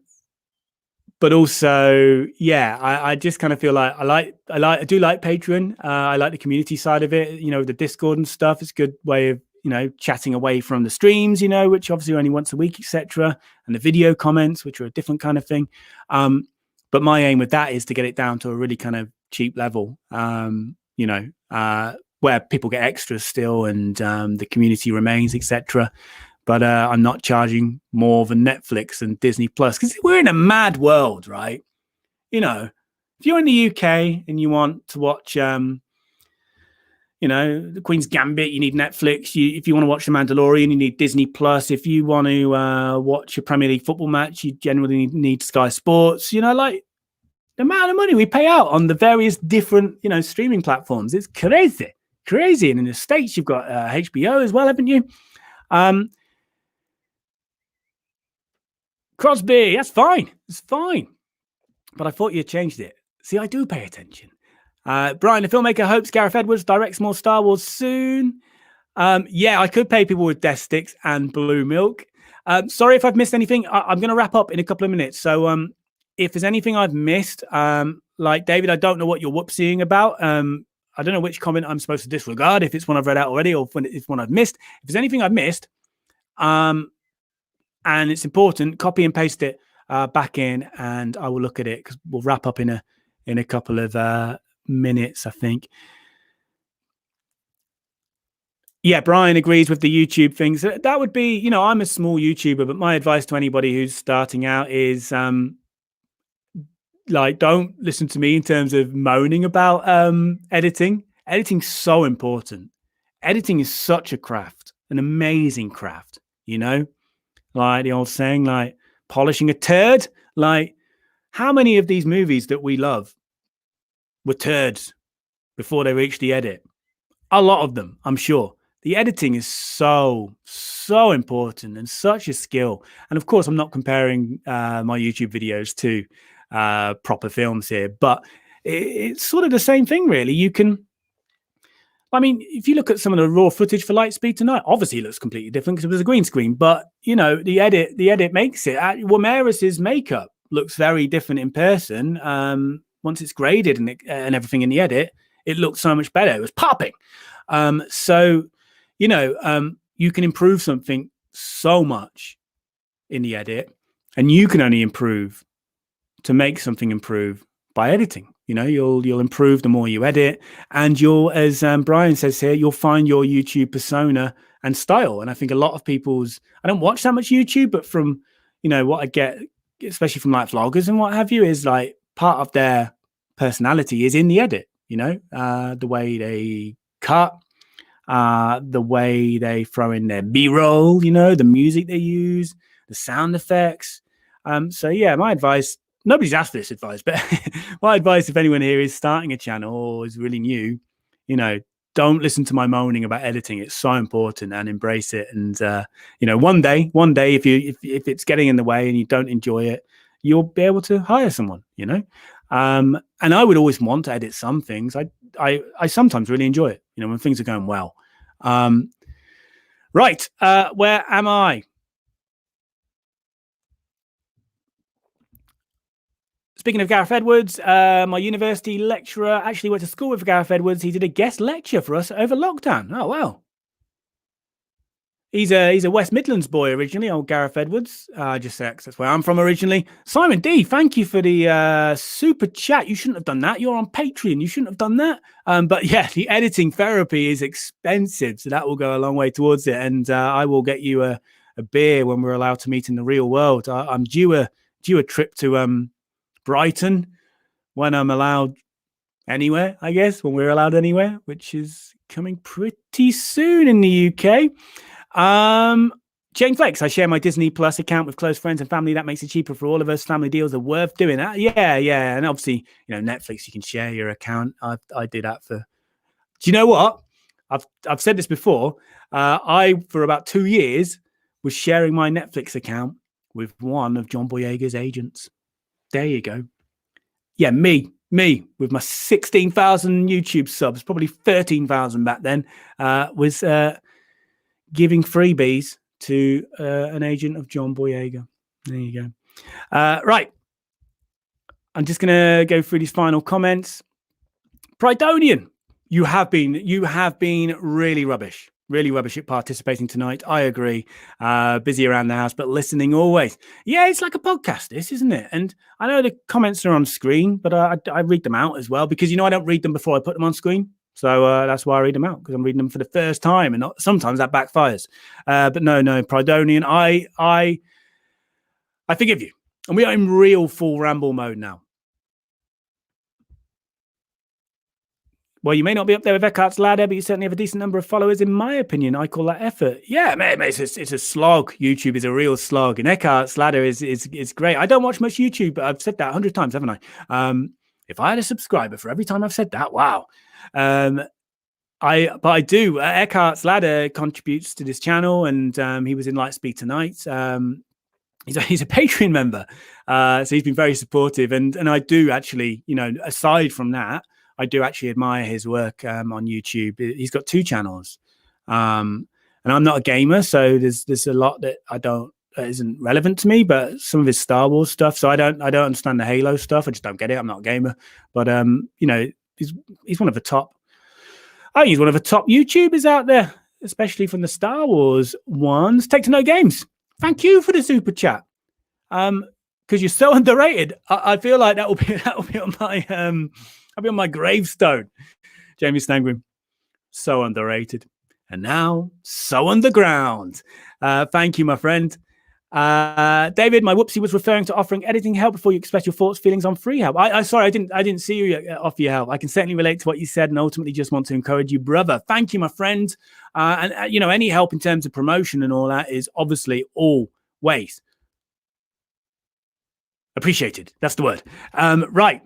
But also, yeah, I just kind of feel like I do like Patreon. I like the community side of it. You know, the Discord and stuff. It's a good way of, you know, chatting away from the streams, you know, which obviously are only once a week, etc. And the video comments, which are a different kind of thing. But my aim with that is to get it down to a really kind of cheap level, you know, where people get extras still and the community remains, etc. But I'm not charging more than Netflix and Disney Plus because we're in a mad world, right? You know, if you're in the UK and you want to watch, you know, the Queen's Gambit, you need Netflix. If you want to watch The Mandalorian, you need Disney Plus. If you want to watch a Premier League football match, you generally need Sky Sports. You know, like the amount of money we pay out on the various different, you know, streaming platforms. It's crazy. And in the States, you've got HBO as well, haven't you? Crosby, that's fine. It's fine. But I thought you changed it. See, I do pay attention. Brian, the filmmaker, hopes Gareth Edwards directs more Star Wars soon. Yeah, I could pay people with death sticks and blue milk. Sorry if I've missed anything. I'm going to wrap up in a couple of minutes. So if there's anything I've missed, like David, I don't know what you're whoopsieing about. I don't know which comment I'm supposed to disregard, if it's one I've read out already or if it's one I've missed. If there's anything I've missed, and it's important, copy and paste it back in, and I will look at it because we'll wrap up in a couple of minutes, I think. Yeah, Brian agrees with the YouTube things. That would be, you know, I'm a small YouTuber, but my advice to anybody who's starting out is like, don't listen to me in terms of moaning about editing. Editing's so important. Editing is such a craft, an amazing craft, you know? Like the old saying, like polishing a turd. Like, how many of these movies that we love were turds before they reached the edit? A lot of them, I'm sure. The editing is so important and such a skill. And of course, I'm not comparing my YouTube videos to proper films here, but it's sort of the same thing, really. You can, I mean, if you look at some of the raw footage for Lightspeed tonight, obviously it looks completely different because it was a green screen. But you know, the edit makes it. Womeris's makeup looks very different in person. Once it's graded and everything in the edit, it looked so much better. It was popping. So, you know, you can improve something so much in the edit, and you can only improve to make something improve by editing. You know, you'll improve the more you edit, and you'll, as Brian says here, you'll find your YouTube persona and style. And I think a lot of I don't watch that much YouTube, but from, you know, what I get, especially from like vloggers and what have you, is like part of their personality is in the edit. You know, the way they cut, the way they throw in their B-roll, you know, the music they use, the sound effects. So yeah, my advice, nobody's asked for this advice, but my advice, if anyone here is starting a channel or is really new, you know, don't listen to my moaning about editing. It's so important, and embrace it. And you know, one day, if it's getting in the way and you don't enjoy it, you'll be able to hire someone. You know, and I would always want to edit some things. I sometimes really enjoy it. You know, when things are going well. Right, where am I? Speaking of Gareth Edwards, my university lecturer actually went to school with Gareth Edwards. He did a guest lecture for us over lockdown. Oh, wow. He's a West Midlands boy originally, old Gareth Edwards. Just sex. That's where I'm from originally. Simon D, thank you for the super chat. You shouldn't have done that. You're on Patreon. You shouldn't have done that. But yeah, the editing therapy is expensive, so that will go a long way towards it. And I will get you a beer when we're allowed to meet in the real world. I'm due a trip to Brighton when I'm allowed anywhere, I guess, when we're allowed anywhere, which is coming pretty soon in the UK. Jane Flex, I share my Disney Plus account with close friends and family. That makes it cheaper for all of us. Family deals are worth doing that. Yeah. And obviously, you know, Netflix, you can share your account. I do that for, do you know what? I've said this before. I, for about 2 years, was sharing my Netflix account with one of John Boyega's agents. There you go. Yeah, me with my 16,000 YouTube subs, probably 13,000 back then, was giving freebies to an agent of John Boyega. There you go. Right. I'm just going to go through these final comments. Pridonian, you have been really rubbish at participating tonight. I agree. Busy around the house, but listening always. Yeah, it's like a podcast, this, isn't it? And I know the comments are on screen, but I read them out as well because, I don't read them before I put them on screen. So that's why I read them out, because I'm reading them for the first time, and sometimes that backfires. But no, Pridonian, I forgive you. And we are in real full ramble mode now. Well, you may not be up there with Eckhart's Ladder, but you certainly have a decent number of followers. In my opinion, I call that effort. Yeah, man, it's a slog. YouTube is a real slog, and Eckhart's Ladder is great. I don't watch much YouTube, but I've said that 100 times, haven't I? If I had a subscriber for every time I've said that, wow. I do. Eckhart's Ladder contributes to this channel, and he was in Lightspeed tonight. He's a Patreon member, so he's been very supportive, and I do actually, aside from that, I do actually admire his work on YouTube. He's got 2 channels, and I'm not a gamer, so there's a lot that that isn't relevant to me. But some of his Star Wars stuff, so I don't understand the Halo stuff. I just don't get it. I'm not a gamer, but he's one of the top. I think he's one of the top YouTubers out there, especially from the Star Wars ones. Take to Know Games. Thank you for the super chat. Because you're so underrated. I feel like that will be on my I'll be on my gravestone. Jamie Stangrim, so underrated. And now, so underground. Thank you, my friend. David, my whoopsie was referring to offering editing help before you express your thoughts, feelings on free help. Sorry, I didn't see you offer your help. I can certainly relate to what you said, and ultimately just want to encourage you, brother. Thank you, my friend. And any help in terms of promotion and all that is obviously always appreciated. That's the word. Right.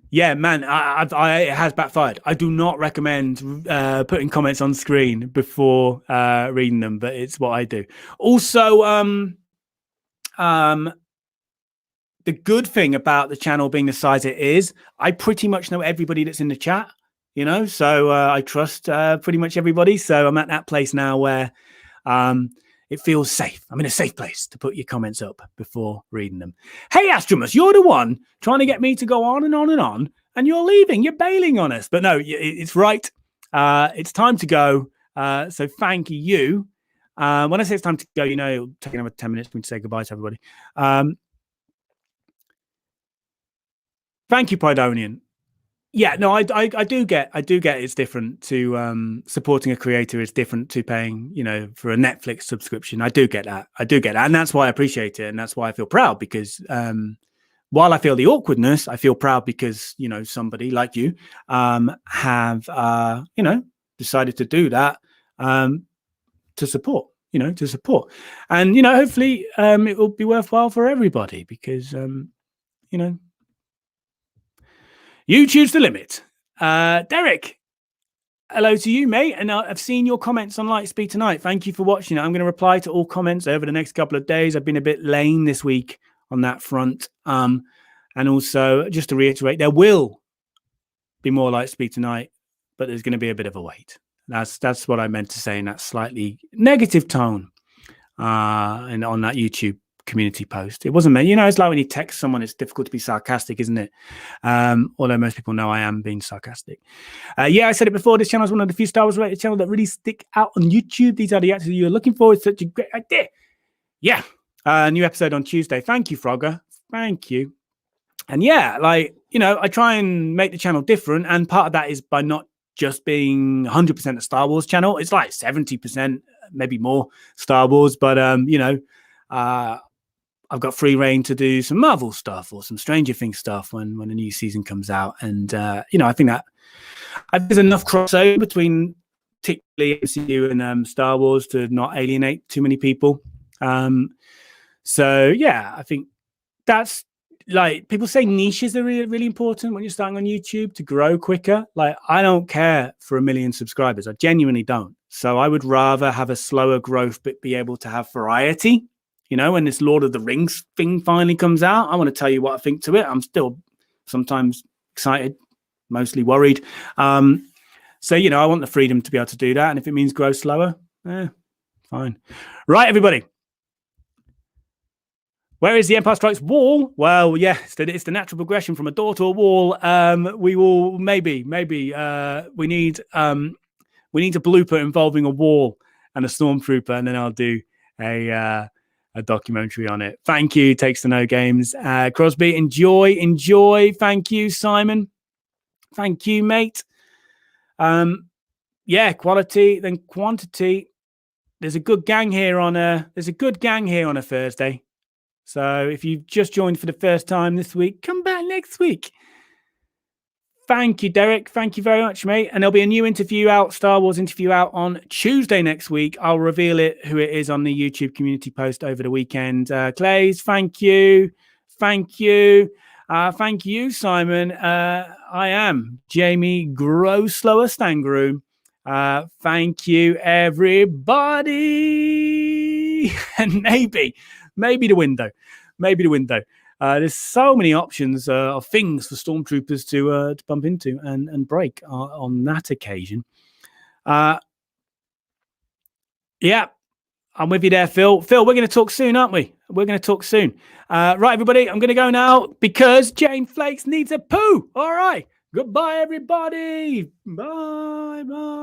Yeah, man, it has backfired. I do not recommend putting comments on screen before reading them, but it's what I do. Also, the good thing about the channel being the size it is, I pretty much know everybody that's in the chat, so I trust pretty much everybody. So I'm at that place now where it feels safe. I'm in a safe place to put your comments up before reading them. Hey, Astromus, you're the one trying to get me to go on and on and on, and you're leaving. You're bailing on us. But no, it's right. It's time to go. So thank you. When I say it's time to go, it'll take another 10 minutes for me to say goodbye to everybody. Thank you, Pridonian. Yeah, no, I do get it's different to supporting a creator is different to paying, for a Netflix subscription. I do get that. And that's why I appreciate it. And that's why I feel proud, because while I feel the awkwardness, I feel proud because, somebody like you have, decided to do that to support, and, hopefully it will be worthwhile for everybody because, you choose the limit. Derek, hello to you, mate. And I've seen your comments on Lightspeed tonight. Thank you for watching. I'm going to reply to all comments over the next couple of days. I've been a bit lame this week on that front. And also, just to reiterate, there will be more Lightspeed tonight, but there's going to be a bit of a wait. That's what I meant to say in that slightly negative tone and on that YouTube community post. It wasn't me. It's like when you text someone, it's difficult to be sarcastic, isn't it? Although most people know I am being sarcastic. I said it before, this channel is one of the few Star Wars related channels that really stick out on YouTube. These are the actors you're looking for. It's such a great idea. Yeah. New episode on Tuesday. Thank you, Frogger. Thank you. And I try and make the channel different, and part of that is by not just being 100% a Star Wars channel. It's like 70%, maybe more Star Wars, but I've got free reign to do some Marvel stuff or some Stranger Things stuff when a new season comes out. And, I think that there's enough crossover between particularly MCU and Star Wars to not alienate too many people. I think that's like, people say niches are really, really important when you're starting on YouTube to grow quicker. Like, I don't care for 1 million subscribers. I genuinely don't. So I would rather have a slower growth, but be able to have variety. When this Lord of the Rings thing finally comes out, I want to tell you what I think to it. I'm still sometimes excited, mostly worried. So, I want the freedom to be able to do that. And if it means grow slower, fine. Right, everybody. Where is the Empire Strikes wall? Well, yeah, it's the natural progression from a door to a wall. We will maybe we need a blooper involving a wall and a stormtrooper, and then I'll do a documentary on it. Thank you, Takes to Know Games. Crosby, enjoy. Thank you, Simon. Thank you, mate. Quality then quantity. There's a good gang here on a Thursday. So if you've just joined for the first time this week, come back next week. Thank you, Derek. Thank you very much, mate. And there'll be a new Star Wars interview out on Tuesday next week. I'll reveal who it is on the YouTube community post over the weekend. Clays, thank you. Thank you, Simon. I am Jamie Grow Slower Stangaroo. Thank you, everybody. And maybe the window. There's so many options of things for stormtroopers to bump into and break on that occasion. I'm with you there, Phil. Phil, we're going to talk soon, aren't we? Right, everybody, I'm going to go now because Jane Flakes needs a poo. All right. Goodbye, everybody. Bye.